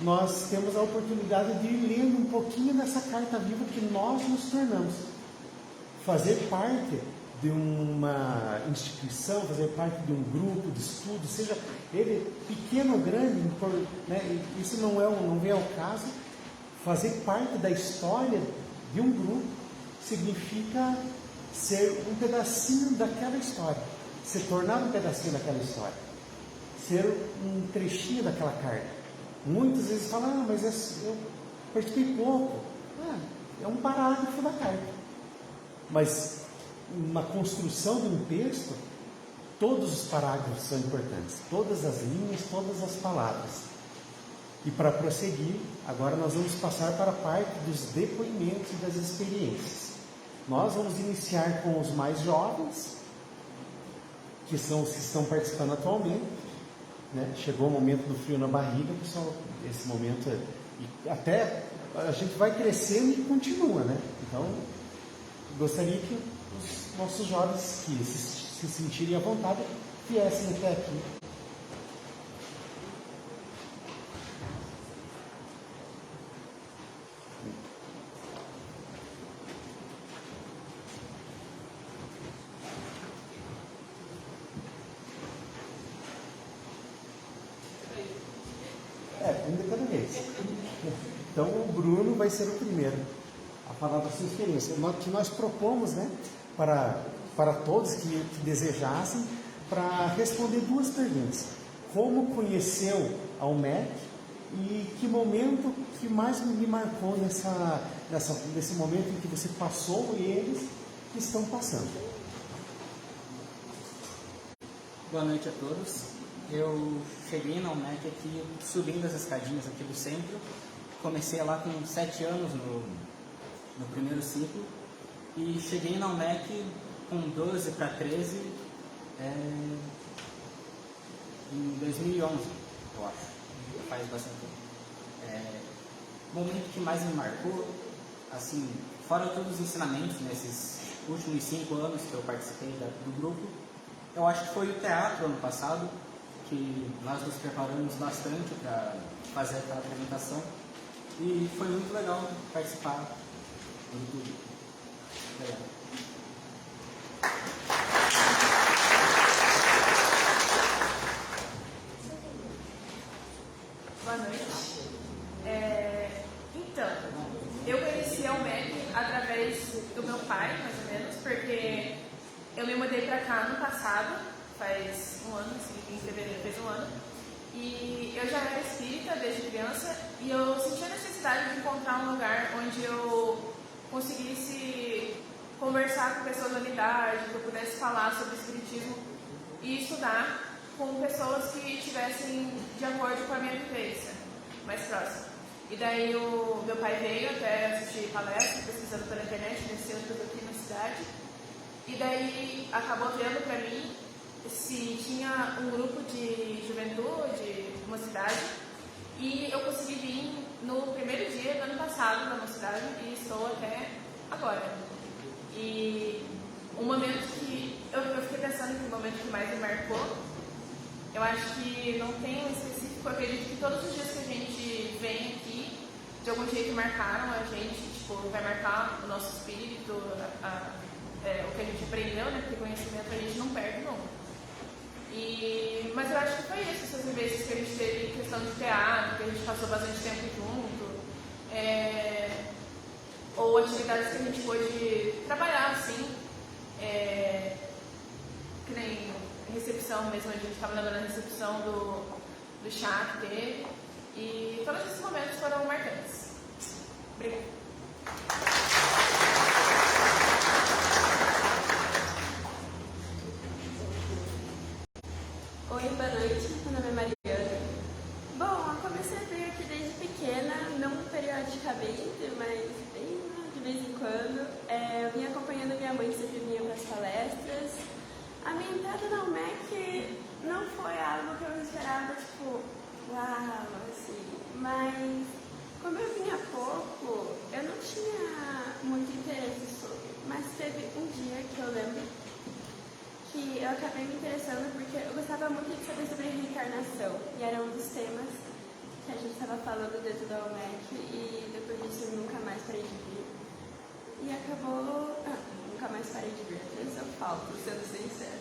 Nós temos a oportunidade de ir lendo um pouquinho dessa carta viva que nós nos tornamos. Fazer parte de uma instituição, fazer parte de um grupo de estudo, seja ele pequeno ou grande, né, isso não vem ao caso. Fazer parte da história de um grupo significa ser um pedacinho daquela história, se tornar um pedacinho daquela história, ser um trechinho daquela carta. Muitas vezes falam, mas eu participei pouco. É um parágrafo da carta. Mas na construção de um texto, todos os parágrafos são importantes, todas as linhas, todas as palavras. E para prosseguir, agora nós vamos passar para a parte dos depoimentos e das experiências. Nós vamos iniciar com os mais jovens, que são os que estão participando atualmente. Né? Chegou o momento do frio na barriga, pessoal. Esse momento e até a gente vai crescendo e continua, né? Então, gostaria que os nossos jovens que se sentirem à vontade viessem até aqui. Um de cada vez. Então o Bruno vai ser o primeiro a falar da sua experiência. Que nós propomos, né, para todos que desejassem, para responder 2 perguntas. Como conheceu a UMEC e que momento que mais me marcou nesse momento em que você passou e eles que estão passando. Boa noite a todos. Eu cheguei na UMEC aqui, subindo as escadinhas aqui do centro. Comecei lá com 7 anos no primeiro ciclo. E cheguei na UMEC com 12 para 13 em 2011, eu acho. Faz bastante tempo. O momento que mais me marcou, assim, fora todos os ensinamentos nesses últimos 5 anos que eu participei do grupo, eu acho que foi o teatro ano passado, que nós nos preparamos bastante para fazer aquela apresentação e foi muito legal participar de tudo. Obrigado. pra cá no passado, faz um ano, em fevereiro fez um ano. E eu já era espírita desde criança e eu senti a necessidade de encontrar um lugar onde eu conseguisse conversar com pessoas da minha idade, que eu pudesse falar sobre espiritismo e estudar com pessoas que estivessem de acordo com a minha vivência mais próxima. E daí o meu pai veio até assistir palestra, pesquisando pela internet, desceu tudo aqui na cidade. E daí acabou vendo para mim se tinha um grupo de juventude, mocidade, e eu consegui vir no primeiro dia do ano passado da mocidade e estou até agora. E um momento que eu fiquei pensando que o momento que mais me marcou, eu acho que não tem um específico, eu acredito que todos os dias que a gente vem aqui, de algum jeito marcaram a gente, tipo, vai marcar o nosso espírito, o que a gente aprendeu, né? Porque conhecimento a gente não perde nunca. Mas eu acho que foi isso, essas vivências que a gente teve em questão de teatro, que a gente passou bastante tempo junto, ou atividades que a gente pôde trabalhar, assim, que nem recepção mesmo, a gente estava lembrando a recepção do chá que teve, e todos esses momentos foram marcantes. Obrigada. Oi, boa noite. Meu nome é Mariana. Bom, eu comecei a vir aqui desde pequena, não periodicamente, mas bem, de vez em quando. Eu vim acompanhando minha mãe, que sempre vinha para as palestras. A minha entrada na UMEC não foi algo que eu esperava, tipo, uau, assim. Mas, como eu vinha pouco, eu não tinha muito interesse sobre. Mas teve um dia que eu lembro que eu acabei me interessando porque eu gostava muito de saber sobre reencarnação. E era um dos temas que a gente estava falando dentro da UMEC e depois disso eu nunca mais parei de vir. E acabou... nunca mais parei de vir, às vezes eu falto, sendo sincera.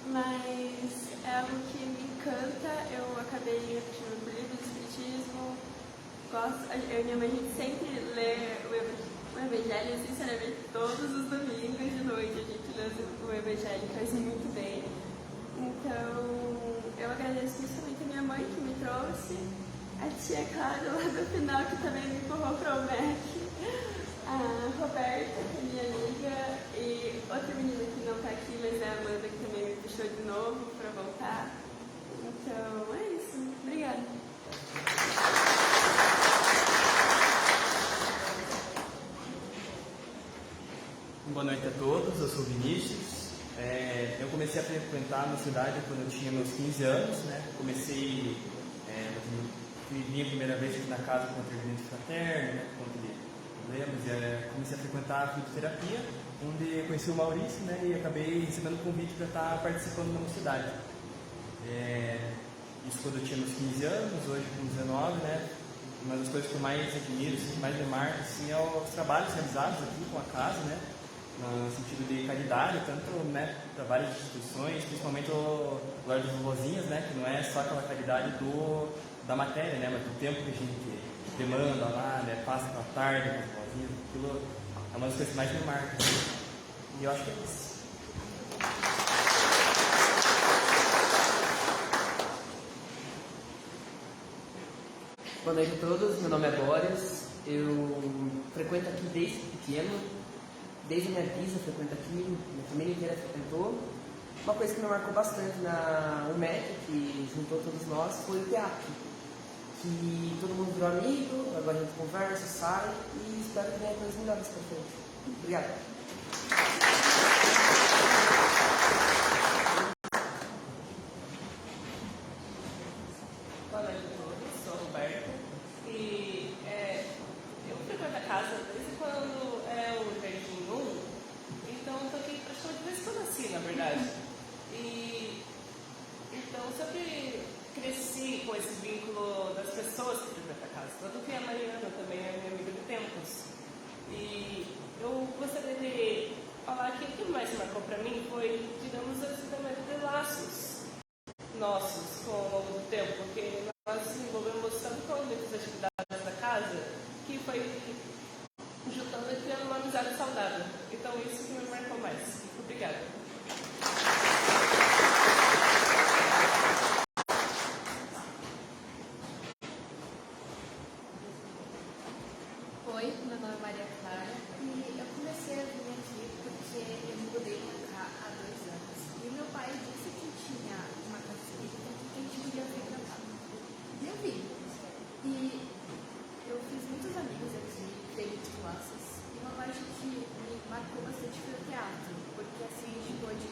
Mas é algo que me encanta, eu acabei repetindo o livro do Espiritismo, eu e minha mãe a gente sempre lê o Evangelho, sinceramente, todos os domingos de noite a gente lê o Evangelho, faz muito bem. Então, eu agradeço principalmente a minha mãe que me trouxe, a tia Clara lá do final que também me empurrou para o MEC, a Roberta, que é minha amiga, e outra menina que não está aqui, mas é a Amanda, que também me puxou de novo para voltar. Então, é isso. Obrigada. Boa noite a todos, eu sou o Vinícius. Eu comecei a frequentar a mocidade quando eu tinha meus 15 anos, né? Comecei, vim a primeira vez aqui na casa com atendimento fraterno, né? Com problemas, comecei a frequentar a fitoterapia, onde conheci o Maurício, né? E acabei recebendo o convite para estar participando da mocidade. Isso quando eu tinha meus 15 anos, hoje com 19, né? Uma das coisas que eu mais admiro, que mais me marca, assim, é os trabalhos realizados aqui com a casa, né? No sentido de caridade, tanto, né, para várias instituições, principalmente o Lar dos Vovozinhos, né, que não é só aquela caridade da matéria, né, mas do tempo que a gente demanda lá, né, passa pela tarde com os vovozinhos, aquilo é uma das coisas que mais me marca. E eu acho que é isso. Boa noite a todos, meu nome é Boris, eu frequento aqui desde pequeno. Desde a minha bisa frequenta aqui, minha família inteira frequentou. Uma coisa que me marcou bastante na UMEC, que juntou todos nós, foi o teatro. Que todo mundo virou amigo, agora a gente conversa, sai e espero que venha coisas melhores para frente. Obrigado. Boa noite a todos, sou a Roberta e eu frequento a casa desde quando é o Jardim 1, então eu estou aqui praticamente desde que eu nasci, na verdade. E então sempre cresci com esse vínculo das pessoas que frequentam a casa. Tanto que a Mariana também é minha amiga de tempos. E eu gostaria de falar que o que mais marcou para mim foi, digamos, o desenvolvimento de laços nossos com o longo do tempo, porque nós desenvolvemos tanto com muitas atividades da casa que foi juntando e criando uma amizade saudável. Então isso que me marcou mais. Obrigada. Obrigada. Oi, meu nome é Maria Clara e eu comecei a vir aqui porque eu me mudei pra cá há 2 anos. E meu pai disse que tinha uma casa espírita que a gente podia frequentar. E eu vim. E eu fiz muitos amigos aqui, teve classes. E uma parte que me marcou bastante foi o teatro, porque assim a gente pôde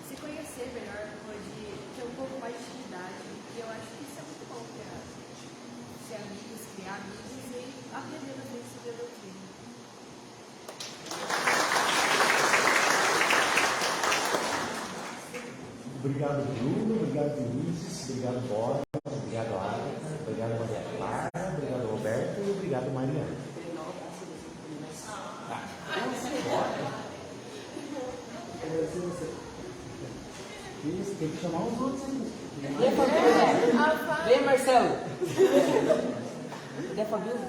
se conhecer melhor, pôde ter um pouco mais de intimidade. E eu acho que isso é muito bom para ser amigos, criar amigos e aprender também sobre a doutrina. Obrigado, Bruno. Obrigado, Vinícius. Obrigado, Boris. Obrigado, Agatha. Obrigado, Maria Clara. Obrigado, Roberto. E obrigado, Mariana. Isso, tem que chamar os outros aí. Vem, Marcelo. Cadê a Fabiola?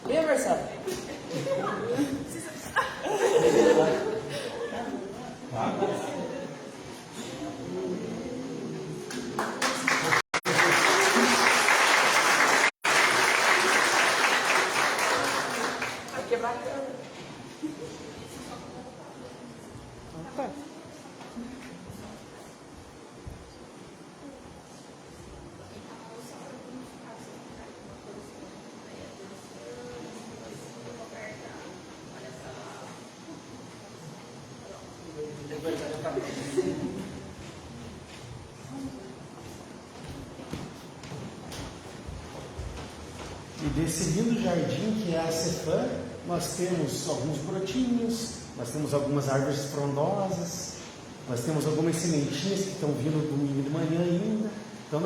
Vem, Marcelo. Vai quebrar a câmera. E desse lindo jardim que é a Cefã, nós temos alguns brotinhos, nós temos algumas árvores frondosas, nós temos algumas sementinhas que estão vindo domingo de manhã ainda. Então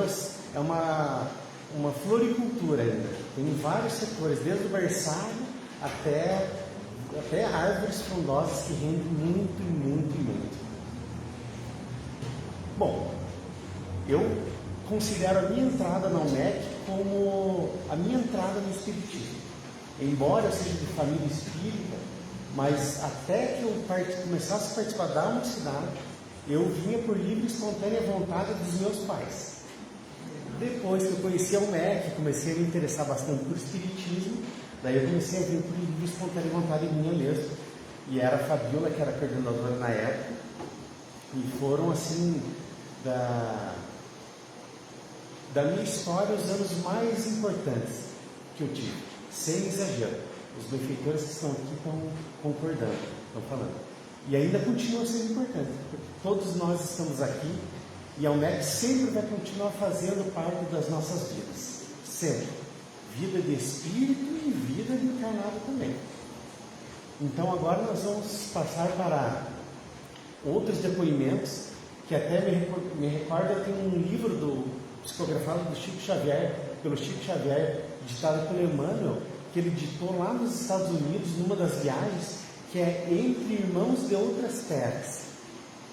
é uma floricultura ainda. Tem vários setores, desde o berçário até árvores frondosas que rendem muito, muito, muito. Bom, eu considero a minha entrada na UMEC como a minha entrada no Espiritismo. Embora eu seja de família espírita, mas até que eu começasse a participar da universidade, eu vinha por livre e espontânea vontade dos meus pais. Depois que eu conheci a UMEC, comecei a me interessar bastante por Espiritismo, daí eu comecei a vir por livre e espontânea vontade minha mesmo. E era a Fabiola que era coordenadora na época, e foram assim, da minha história, os anos mais importantes que eu tive, sem exagero. Os benfeitores que estão aqui estão concordando, estão falando. E ainda continua sendo importante, porque todos nós estamos aqui e a UMEC sempre vai continuar fazendo parte das nossas vidas. Sempre. Vida de espírito e vida de encarnado também. Então agora nós vamos passar para outros depoimentos, que até me recorda, tem um livro psicografado do Chico Xavier, pelo Chico Xavier, ditado pelo Emmanuel, que ele ditou lá nos Estados Unidos, numa das viagens, que é Entre Irmãos de Outras Terras.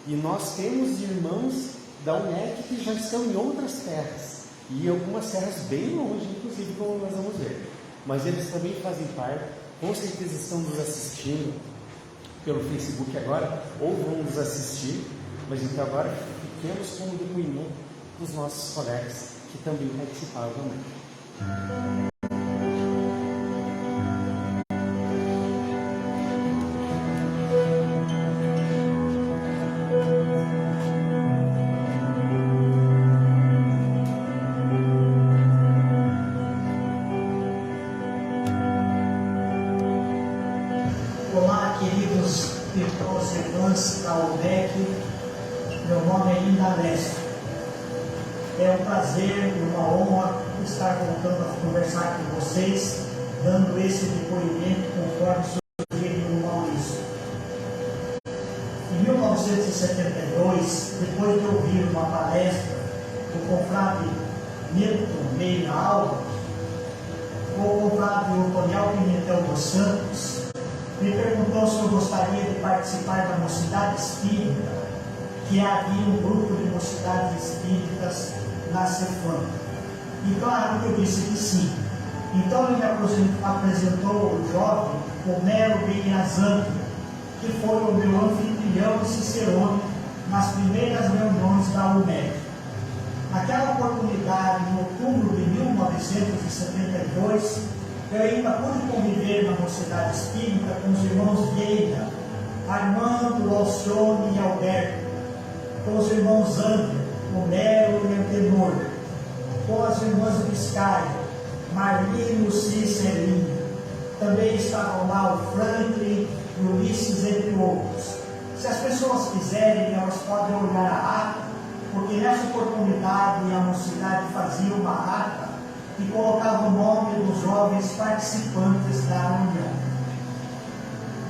E nós temos irmãos da UMEC que já estão em outras terras, e algumas terras bem longe, inclusive, como nós vamos ver. Mas eles também fazem parte, com certeza estão nos assistindo pelo Facebook agora, ou vão nos assistir, mas então agora fiquemos com o depoimento dos nossos colegas que também participaram da UMEC. Olá, queridos irmãos e irmãs da UMEC, meu nome é Linda Leste. É um prazer e uma honra estar voltando a conversar com vocês, dando esse depoimento conforme sugerido no Maurício. Em 1972, depois de ouvir uma palestra do confrade Milton Meira Alves, o confrade Otoniel Pimentel dos Santos me perguntou se eu gostaria de participar da Mocidade Espírita, que havia um grupo de mocidades espíritas na Cefã. E claro que eu disse que sim. Então ele me apresentou o jovem Homero Ben-Yazanti, que foi o meu anfitrião e cicerone nas primeiras reuniões da UMEC. Naquela oportunidade, em outubro de 1972, eu ainda pude conviver na Mocidade Espírita com os irmãos Vieira, Armando, Alcione e Alberto, com os irmãos André, Homero e Antenor, com as irmãs Biscaia, Marlino, Cicelinho. Também estavam lá o Franklin e Ulisses, entre outros. Se as pessoas quiserem, elas podem olhar a ata, porque nessa oportunidade a mocidade fazia uma ata e colocava o nome dos jovens participantes da reunião.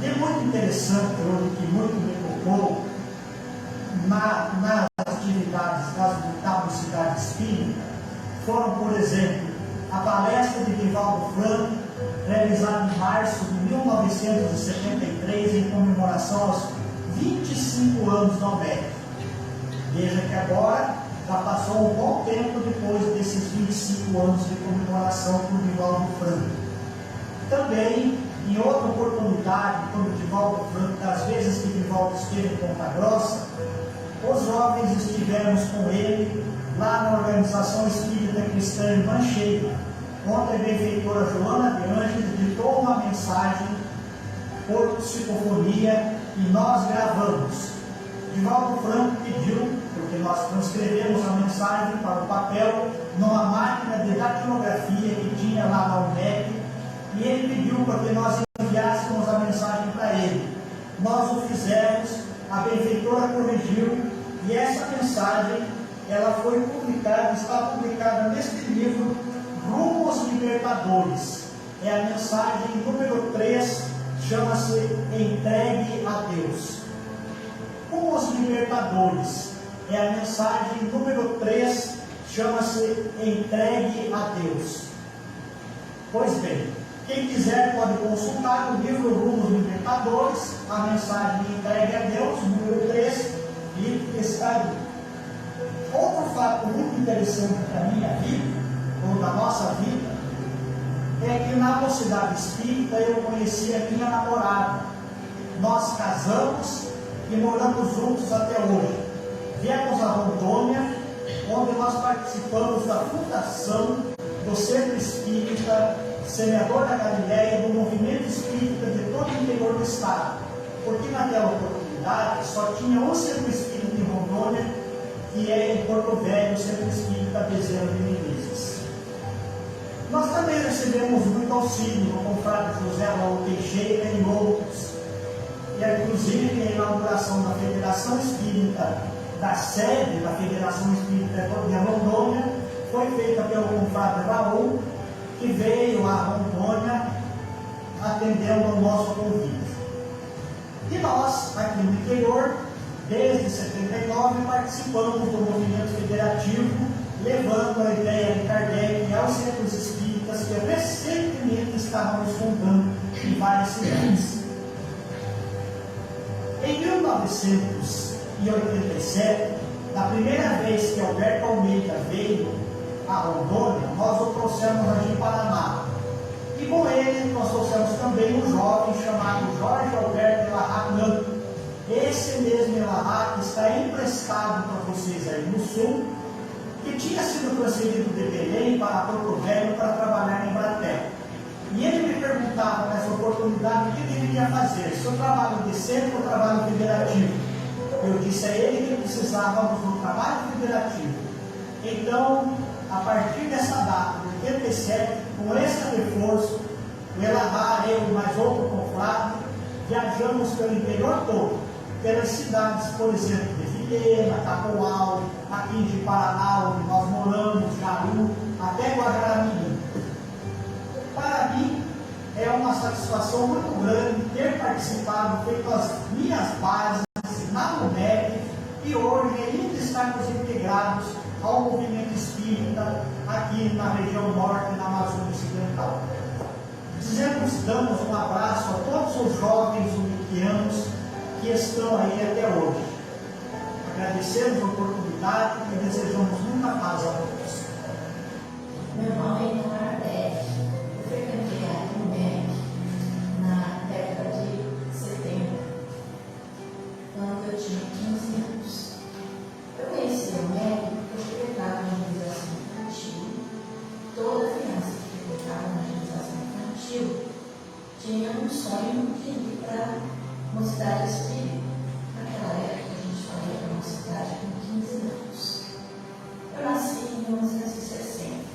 E muito interessante, que muito me tocou, nas atividades da mocidade espírita, foram, por exemplo, a palestra de Divaldo Franco, realizada em março de 1973, em comemoração aos 25 anos da UMEC. Veja que agora já passou um bom tempo depois desses 25 anos de comemoração por Divaldo Franco. Também, em outra oportunidade, quando Divaldo Franco, das vezes que Divaldo esteve em Ponta Grossa, os jovens estivemos com ele lá na Organização Espírita Cristã em Mancheira, onde a benfeitora Joana de Ângeles ditou uma mensagem por psicofonia e nós gravamos. Divaldo Franco pediu, porque nós transcrevemos a mensagem para o papel numa máquina de datilografia que tinha lá na UMEC, e ele pediu para que nós enviássemos a mensagem para ele. Nós o fizemos, a benfeitora corrigiu, e essa mensagem ela foi publicada, está publicada neste livro, Rumo aos Libertadores. É a mensagem número 3, chama-se Entregue a Deus. Rumo aos Libertadores. É a mensagem número 3, chama-se Entregue a Deus. Pois bem, quem quiser pode consultar o livro Rumo aos Libertadores, a mensagem Entregue a Deus, número 3, e está ali. Outro fato muito interessante para a minha vida, ou da nossa vida, é que na mocidade espírita eu conheci a minha namorada. Nós casamos e moramos juntos até hoje. Viemos a Rondônia, onde nós participamos da fundação do Centro Espírita Semeador da Galileia, do movimento espírita de todo o interior do estado. Porque naquela oportunidade só tinha um Centro Espírita em Rondônia, que é em Porto Velho, o Centro Espírita Bezerra de Menezes. Nós também recebemos muito auxílio com o Frade José Raul Teixeira e outros. E inclusive a inauguração da Federação Espírita, da sede da Federação Espírita de Rondônia, foi feita pelo confrade Raul, que veio a Rondônia atendendo ao nosso convite. E nós, aqui no interior, desde 79, participamos do movimento federativo, levando a ideia de Kardec aos centros espíritas que recentemente estávamos fundando em várias cidades. Em 1987, na primeira vez que Alberto Almeida veio a Rondônia, nós o trouxemos aqui em Paraná. E com ele nós trouxemos também um jovem chamado Jorge Alberto Elahá. Esse mesmo Elahá que está emprestado para vocês aí no sul, que tinha sido transferido de Belém para Porto Velho para trabalhar em Embratel. E ele me perguntava nessa oportunidade o que deveria fazer, se eu trabalho de centro ou trabalho federativo. Eu disse a ele que precisávamos do trabalho federativo. Então, a partir dessa data, de 87, com esse reforço, o Elahá, eu e mais outro confrade, viajamos pelo interior todo, pelas cidades, por exemplo, de Vilhena, Capoal, aqui em Paraná, onde nós moramos, Jaru, até Guajará-Mirim. Para mim, é uma satisfação muito grande ter participado, feito as minhas bases na UMEC, e hoje ainda estarmos integrados ao movimento espírita aqui na região norte e na Amazônia Ocidental. Damos um abraço a todos os jovens umbiquianos que estão aí até hoje. Agradecemos a oportunidade e desejamos muita paz a todos. Meu nome é Nardete. tinha um sonho de ir para uma cidade espírita. Naquela época a gente falou para uma cidade com 15 anos. Eu nasci em 1960.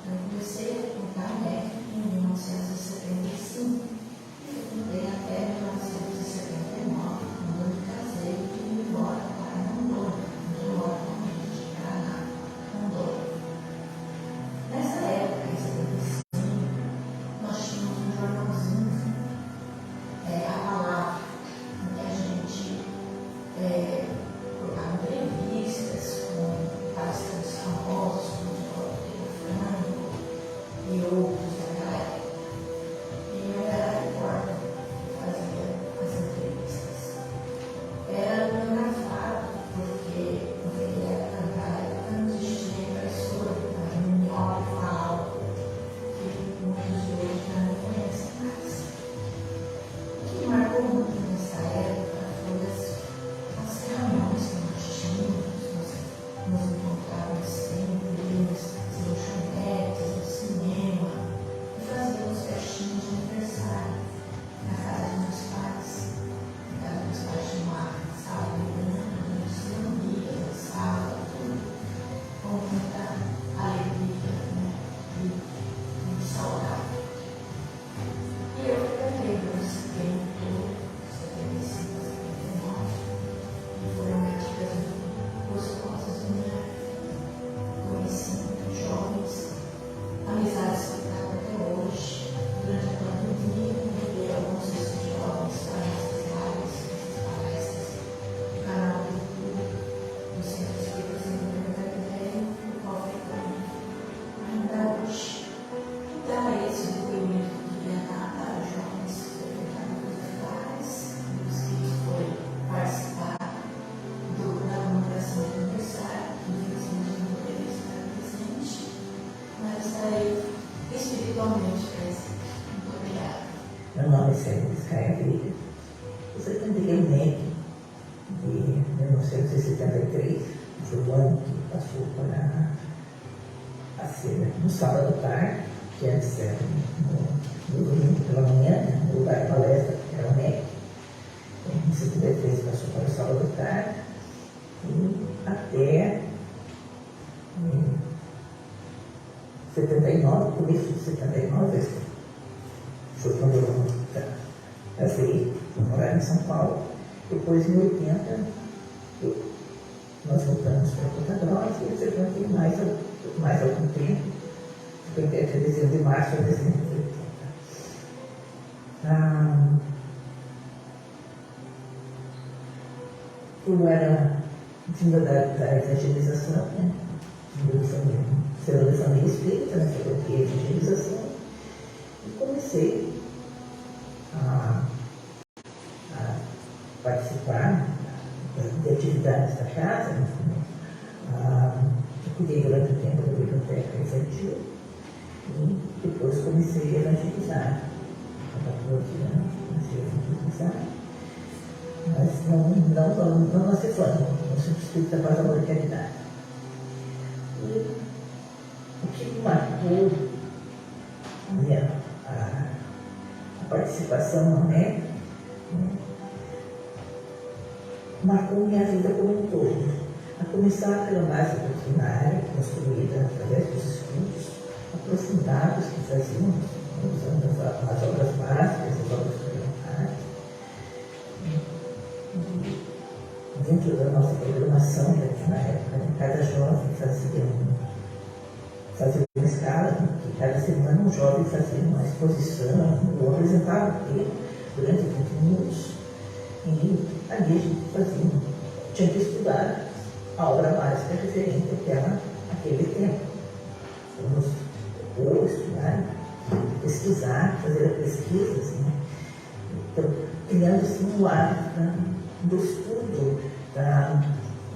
Eu comecei a frequentar o MEC em 1975 e frequentei até 1979, quando eu me casei e vim embora para Rondônia, onde eu moro atualmente, de Paraná, Rondônia. Nessa época, em 75, nós tínhamos um jornalzinho, a palavra, em que a gente colocava entrevistas com palestrantes famosos, como o Dr. Franco e outros daquela época. E eu era a repórter que fazia as entrevistas. Era fotografado, porque naquela época não existia impressora, era um minhoca faal, que muitos de hoje já não conhecem mais. O que marcou muito nessa época foi as reuniões que nós tínhamos, nós nos encontrávamos sempre nas lanchonetes, no cinema, e fazíamos festinhas de aniversário na casa dos meus pais. Na casa dos meus pais tinha uma sala grande, se reunia na sala, com muita alegria, né? E saudável. E eu frequentei nesse tempo, 75, 79, e foram épocas gostosas, né? Conheci muitos jovens, amizades que trago até hoje. Durante a pandemia, convidei alguns desses jovens para essas lives, essas palestras, no canal do YouTube, do Centro Espírita Senhor da Ideia, no qual frequento ainda hoje. Então, é esse o depoimento que eu queria dar para os jovens frequentadores dos lares, os que foi participar da comemoração do aniversário, que infelizmente não teve estar presente, mas estarei espiritualmente presente. Muito obrigada. Meu nome é Sérgio Vizcaia Veiga. Eu frequentei o MEC de 1973, foi o ano que passou para a ser no sábado à tarde, que antes era no domingo pela manhã, no lugar de palestra, que era o MEC. Em 73 passou para o sábado à tarde, e até 79, começo de 79, foi quando eu casei, fui morar em São Paulo. Depois, em 80, nós voltamos para Ponta Grossa e eu frequentei mais algum tempo. Frequentei até dezembro de março a dezembro de 80. Eu era vinda da evangelização, né? Sendo da família espírita, né? Frequentei a evangelização e comecei a participar de atividades da casa. Eu cuidei durante o tempo da biblioteca infantil e depois comecei a evangelizar. Há 14 anos comecei a evangelizar, mas não na Cefana, no Centro Espírita da Paz, Amor e Caridade. E o que me marcou a participação no MEC, marcou minha vida como um todo. A começar pela base doutrinária, construída através dos estudos aprofundados que fazíamos, usando as obras básicas, as obras complementares. Dentro da nossa programação, na época, cada jovem fazia uma escala, que cada semana um jovem fazia uma exposição, ou apresentava o texto durante 20 minutos. E ali a gente tinha que estudar a obra básica referente àquele tempo. Vamos estudar, pesquisar, fazer a pesquisa, assim, né? Então, criando assim um hábito do estudo,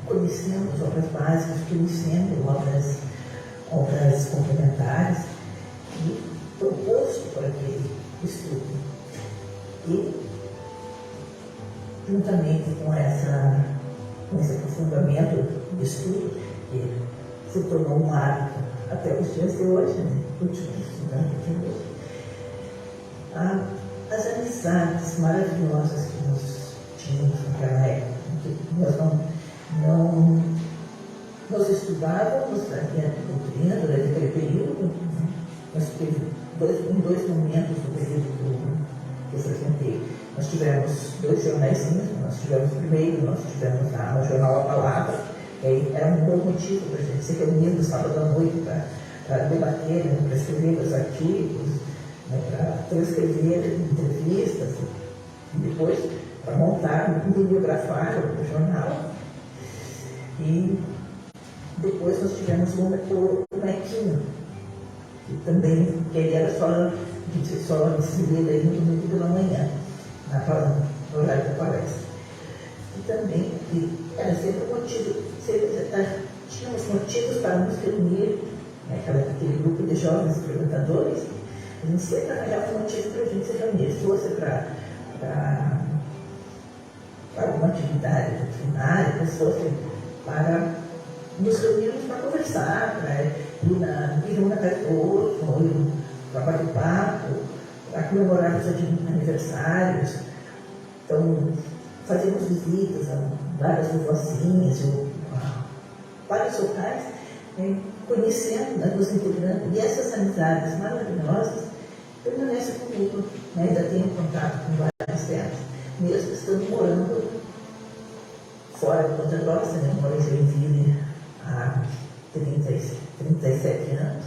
conhecendo as obras básicas, conhecendo obras complementares e proposto para aquele estudo. E, juntamente com esse aprofundamento do estudo, que se tornou um hábito até os dias de hoje, né? Continuo estudando até hoje. A as amizades maravilhosas que nós tínhamos naquela época. Nós estudávamos a doutrina durante aquele período. Nós tivemos dois momentos no período que eu frequentei. Nós tivemos 2 jornaizinhos. Nós tivemos no jornal A Palavra, que aí era um bom motivo para a gente se reunir no sábado à noite para debater, né, para escrever os artigos, né, para transcrever entrevistas, e depois para montar, bibliografar o jornal. E depois nós tivemos o Mequinho, que também ele era só distribuído aí no domingo pela manhã, no horário da palestra. E também era sempre motivo, tínhamos motivos para nos reunir, né, aquele grupo de jovens frequentadores. A gente sempre arranjava um motivo para a gente se reunir, se fosse para alguma atividade doutrinária, se fosse para nos reunirmos para conversar, para ir na casa do outro, para bater papo, para comemorar os aniversários. Então, fazíamos visitas a várias vovozinhas, vários locais, conhecendo, né, nos integrando. E essas amizades maravilhosas permanecem comigo, né? Ainda tenho contato com várias delas, mesmo estando morando fora de Ponta Grossa, né? Moro em Joinville há 37 anos.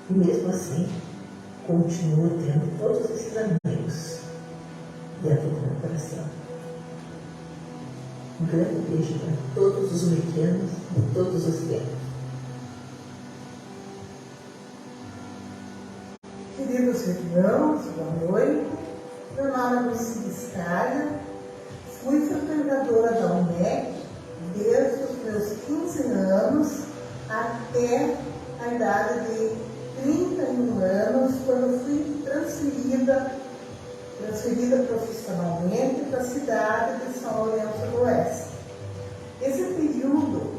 E mesmo assim, continuo tendo todos esses amigos e a todo o meu coração. Um grande beijo para todos os pequenos de todos os tempos. Queridos irmãos, boa noite. Meu nome é Lucy Biscaia. Fui frequentadora da UNEC desde os meus 15 anos até a idade de 31 anos, quando fui transferida profissionalmente para a cidade de São Lourenço do Oeste. Esse período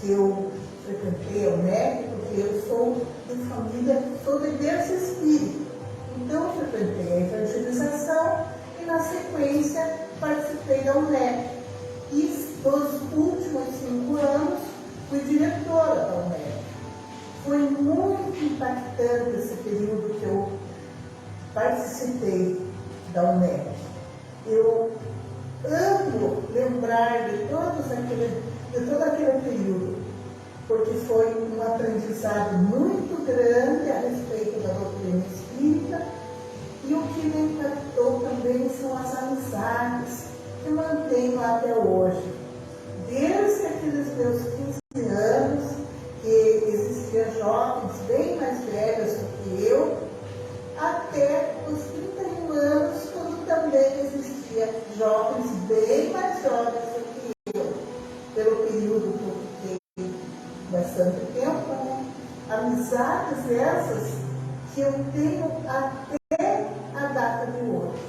que eu frequentei a UNEC, porque eu sou de família, sou de berço espírita, então eu frequentei a evangelização e na sequência participei da UNEC. E nos últimos 5 anos fui diretora da UNEC. Foi muito impactante esse período que eu participei da UNEC. Eu amo lembrar de todo aquele período, porque foi um aprendizado muito grande a respeito da doutrina espírita, e o que me impactou também são as amizades que mantenho até hoje. Desde aqueles meus 15 anos, que existiam jovens bem mais velhos do que eu, até os 31 anos, quando também existiam jovens bem mais jovens do que eu, pelo período que eu fiquei bastante tempo, né? Amizades essas que eu tenho até a data de hoje.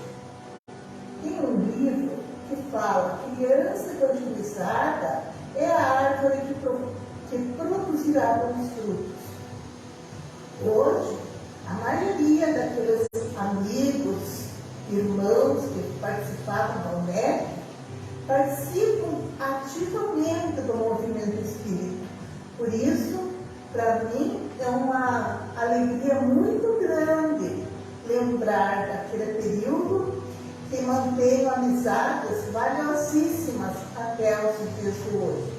Tem um livro que fala que criança evangelizada é a árvore que produzirá bons frutos. Hoje, a maioria daqueles amigos, irmãos que participavam da UNEC, participam ativamente do movimento espírita. Por isso, para mim, é uma alegria muito grande lembrar daquele período que mantenho amizades valiosíssimas até os dias de hoje.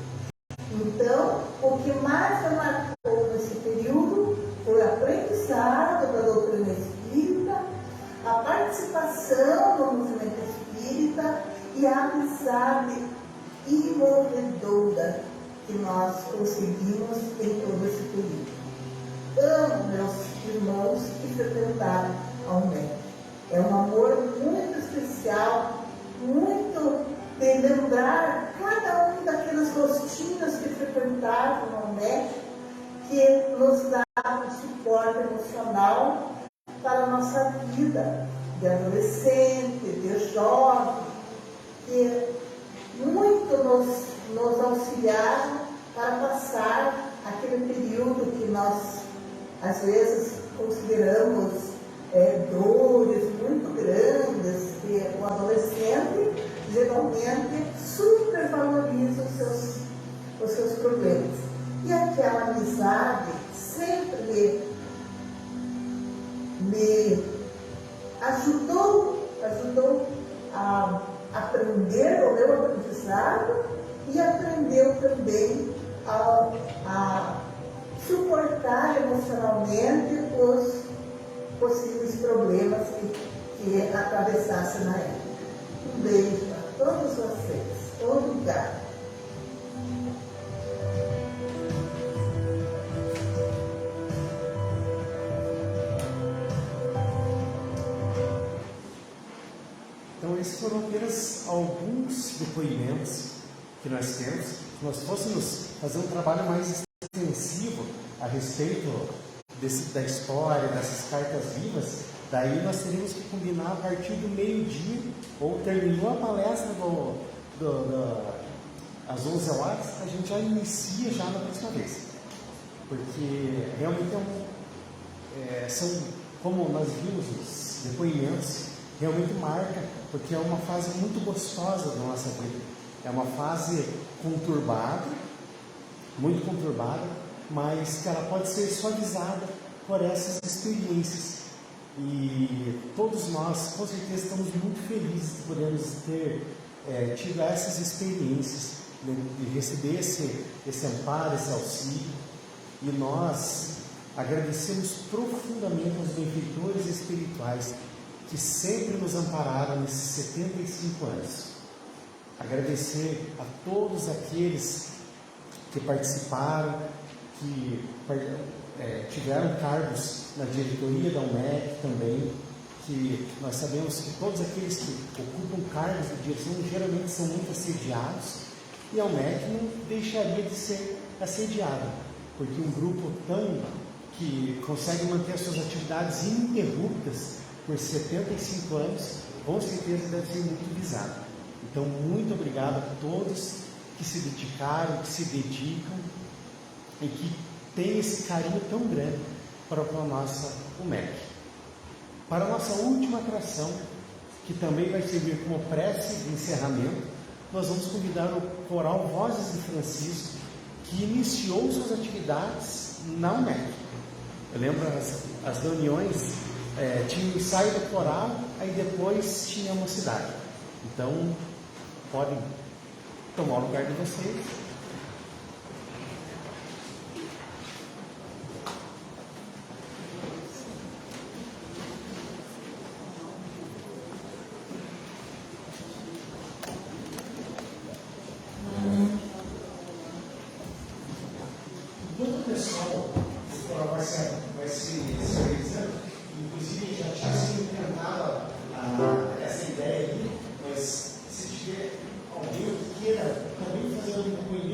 Então, o que mais me marcou nesse período foi o aprendizado da doutrina espírita, a participação no movimento espírita e a amizade imorredora que nós conseguimos em todo esse período. Amo meus irmãos que frequentaram a UNEC. É um amor muito especial, muito de lembrar cada um daqueles rostinhos que frequentaram a UNEC, que nos davam suporte emocional para a nossa vida de adolescente, de jovem, que muito nos auxiliaram para passar aquele período que nós, às vezes, consideramos dores muito grandes, que o adolescente geralmente supervaloriza os seus problemas. E aquela amizade sempre me ajudou a aprender o meu aprendizado e aprendeu também a suportar emocionalmente os possíveis problemas que atravessasse na época. Um beijo a todos vocês. Obrigada. Então, esses foram apenas alguns depoimentos que nós temos. Se nós fôssemos fazer um trabalho mais extensivo a respeito da história, dessas cartas vivas, daí nós teríamos que combinar a partir do meio-dia, ou terminou a palestra às 11 horas, a gente já inicia já na próxima vez. Porque realmente são, como nós vimos os depoimentos, realmente marca, porque é uma fase muito gostosa da nossa vida. É uma fase conturbada, muito conturbada, mas que ela pode ser suavizada por essas experiências. E todos nós, com certeza, estamos muito felizes de podermos ter tido essas experiências, né, de receber esse amparo, esse auxílio. E nós agradecemos profundamente aos benfeitores espirituais que sempre nos ampararam nesses 75 anos. Agradecer a todos aqueles que participaram, que tiveram cargos na diretoria da UMEC também, que nós sabemos que todos aqueles que ocupam cargos de direção geralmente são muito assediados, e a UMEC não deixaria de ser assediada, porque um grupo que consegue manter as suas atividades ininterruptas por 75 anos, com certeza deve ser muito visado. Então, muito obrigado a todos que se dedicaram, que se dedicam e que têm esse carinho tão grande para a nossa UMEC. Para a nossa última atração, que também vai servir como prece de encerramento, nós vamos convidar o coral Vozes de Francisco, que iniciou suas atividades na UMEC. Eu lembro as reuniões, tinha o ensaio do coral, aí depois tinha a mocidade. Então, podem tomar o lugar de vocês. Enquanto o pessoal do coral vai se organizando, inclusive já tinha sido encantada essa ideia aí, mas se tiver alguém que queira também fazer um depoimento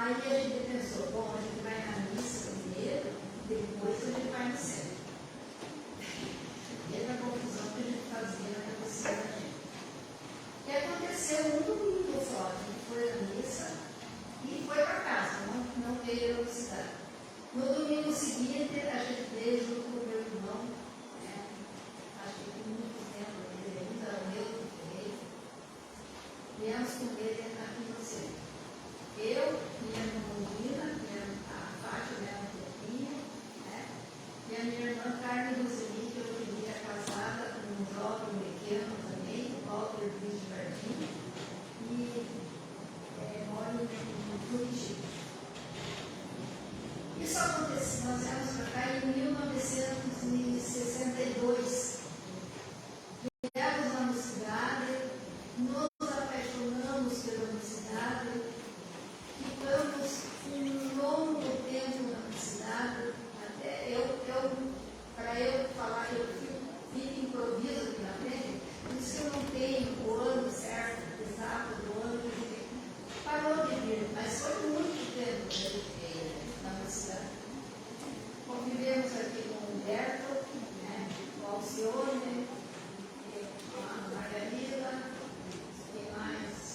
Aí a gente pensou, bom, a gente vai na missa primeiro, depois a gente vai no centro. Mesma confusão que a gente fazia na cabeça da gente. E aconteceu um domingo só, a gente foi à missa e foi para casa, não veio à cidade. No domingo seguinte, a gente veio junto com o meu irmão, né? Acho que tem muito tempo, ele ainda era o meu que veio. Viemos com ele aqui no centro. Eu, minha irmã Lina, a Fátima, né, um pouquinho, né? E a minha irmã Carmen Roseli, que hoje em dia é casada com um jovem pequeno também, Walter Luiz Jardim, e mora em Curitiba. Isso aconteceu, nós viemos para cá em 1962. Viemos na mocidade, nos apaixonamos pela mocidade, ficamos um longo tempo na cidade, até para eu falar, eu fico improviso aqui na frente, por isso que eu não tenho o ano certo, exato do ano que ele parou de vir, mas foi muito tempo que ele veio na cidade. Convivemos aqui com o Humberto, né, com o Alcione, com a Margarida, e mais.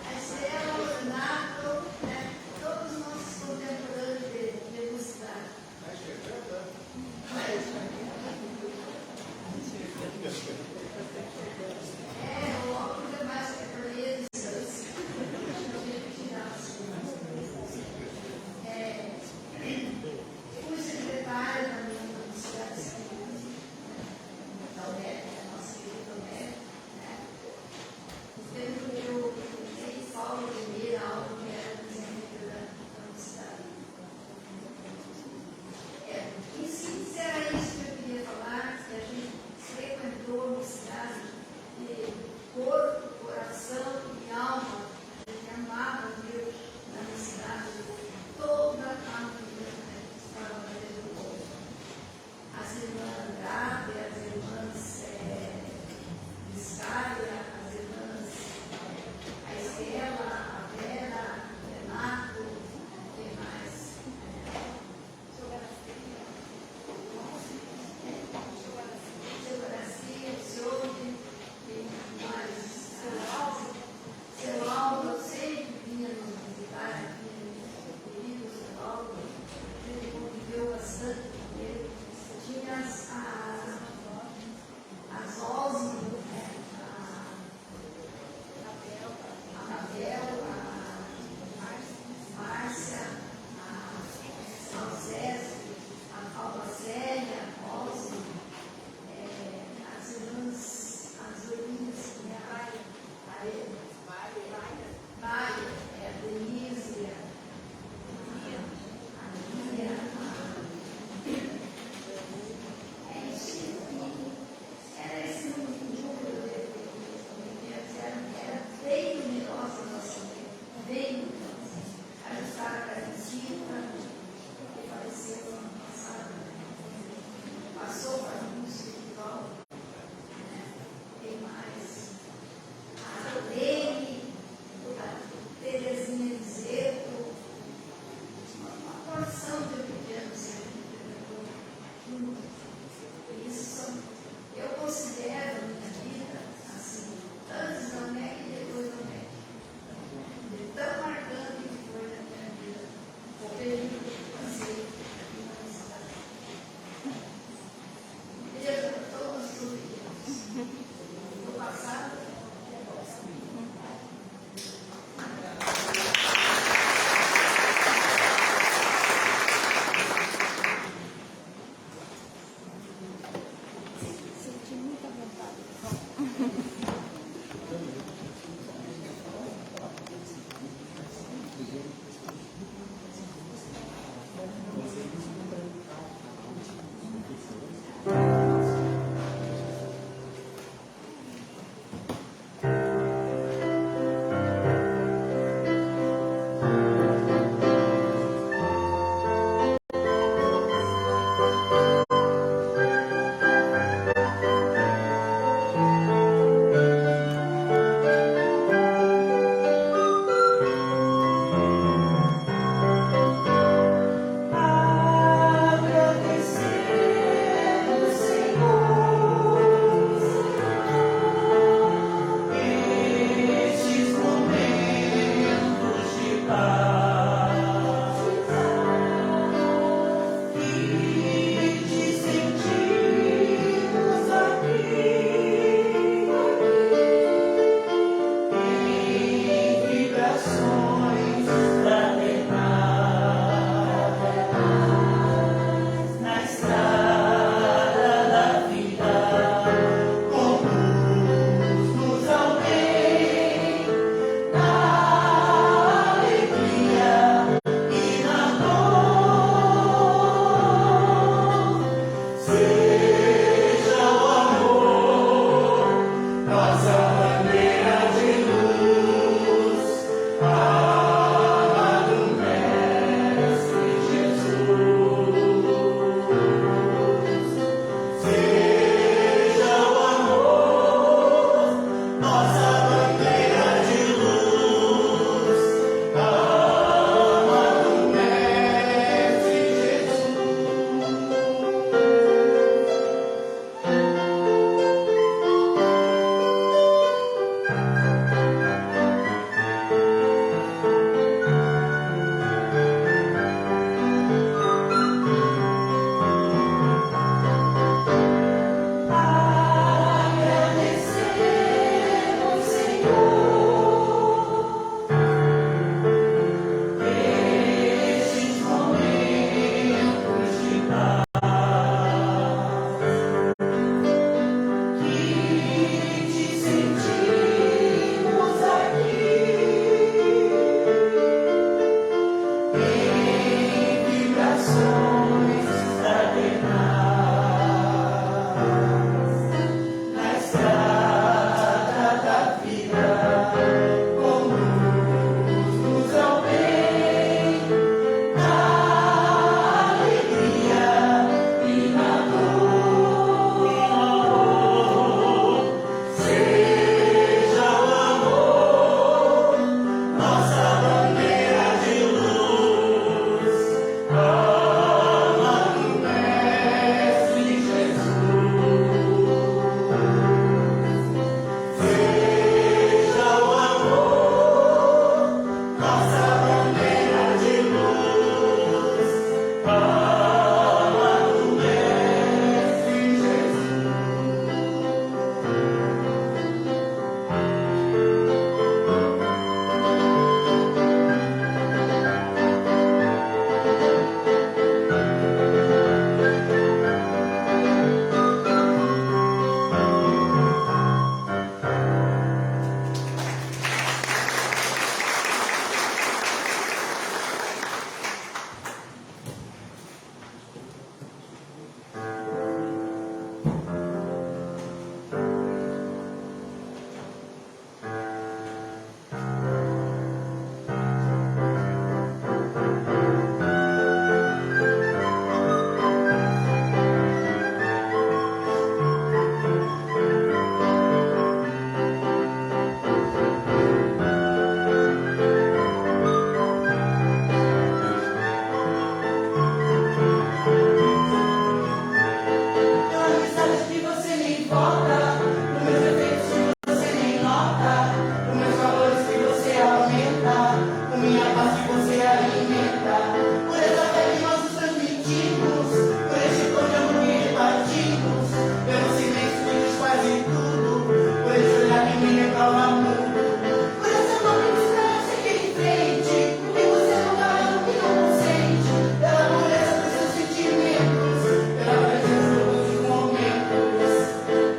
A Estela, o Renato, né? Todos os nossos contemporâneos de mocidade. O óculos é mais que para eles. Fui secretária da minha mocidade, da UNEP, da nossa querida UNEP, né? Teve o Paulo Ribeiro, algo que era presidente da mocidade. Em síntese, era isso que eu queria falar, que a gente frequentou a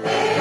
Ei!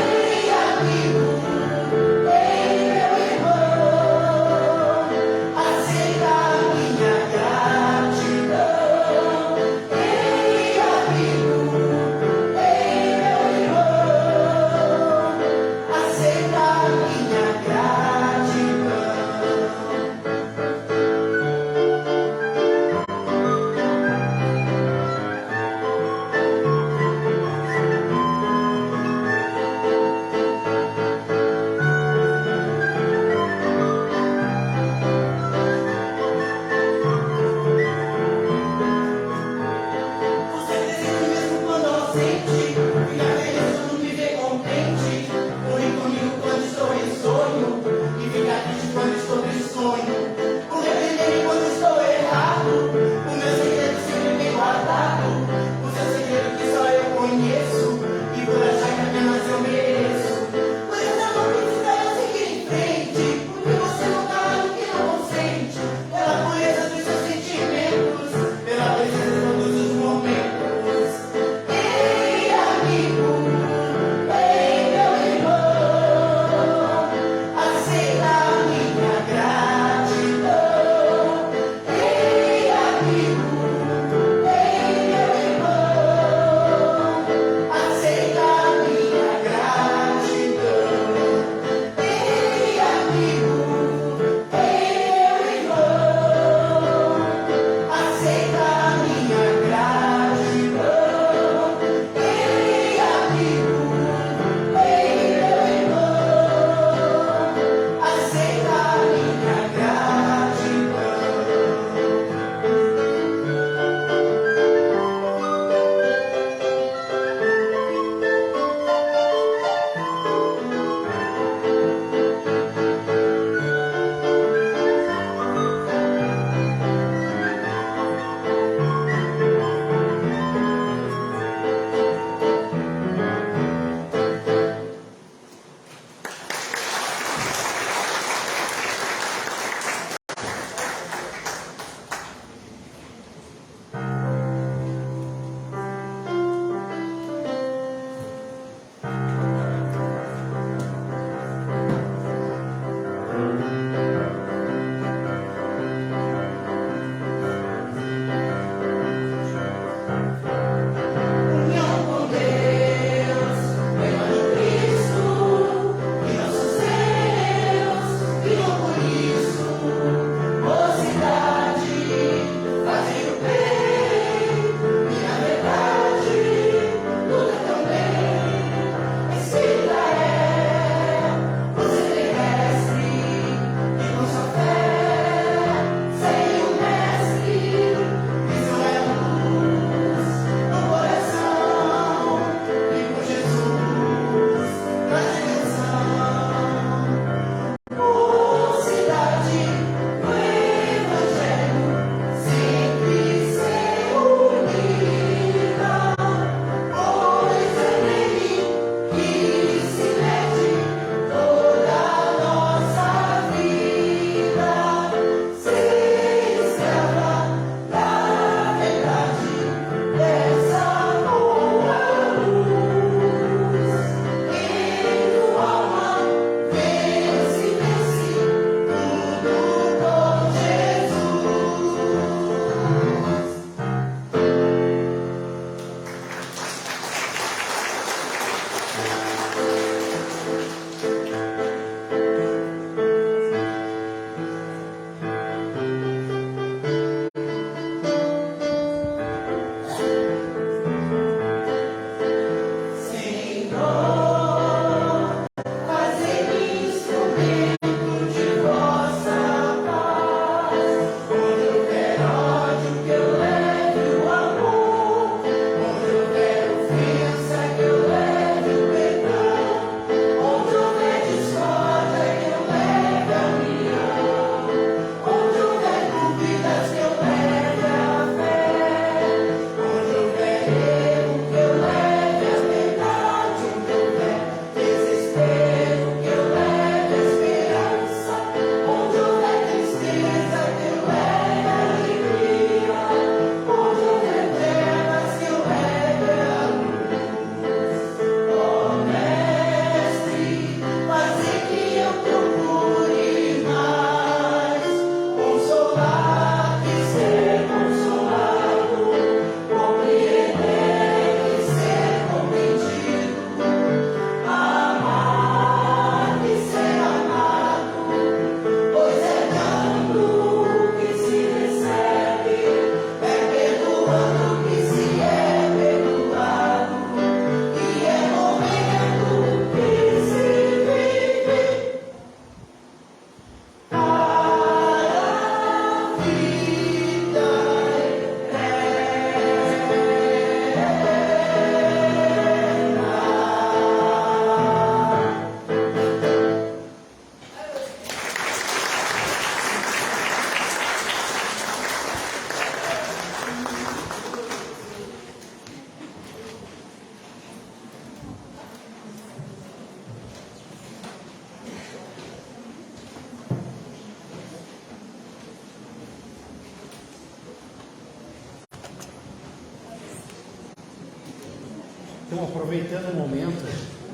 Então, aproveitando o momento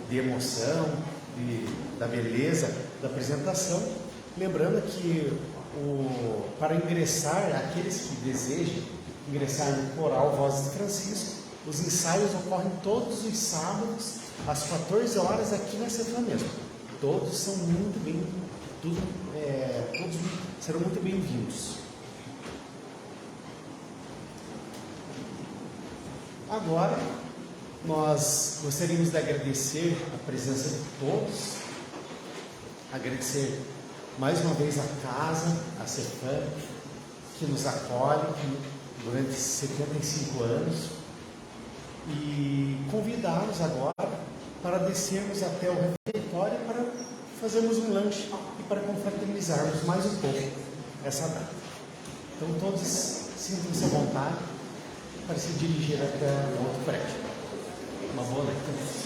de emoção, da beleza da apresentação, lembrando que para ingressar, aqueles que desejam ingressar no coral Vozes de Francisco, os ensaios ocorrem todos os sábados, às 14 horas, aqui na Cefam mesmo. Todos são muito bem, todos serão muito bem-vindos. Agora, nós gostaríamos de agradecer a presença de todos, agradecer mais uma vez a casa, a Cefam, que nos acolhe durante 75 anos, e convidá-los agora para descermos até o refeitório para fazermos um lanche e para confraternizarmos mais um pouco essa data. Então todos sintam-se à vontade para se dirigir até o outro prédio. Uma boa noite.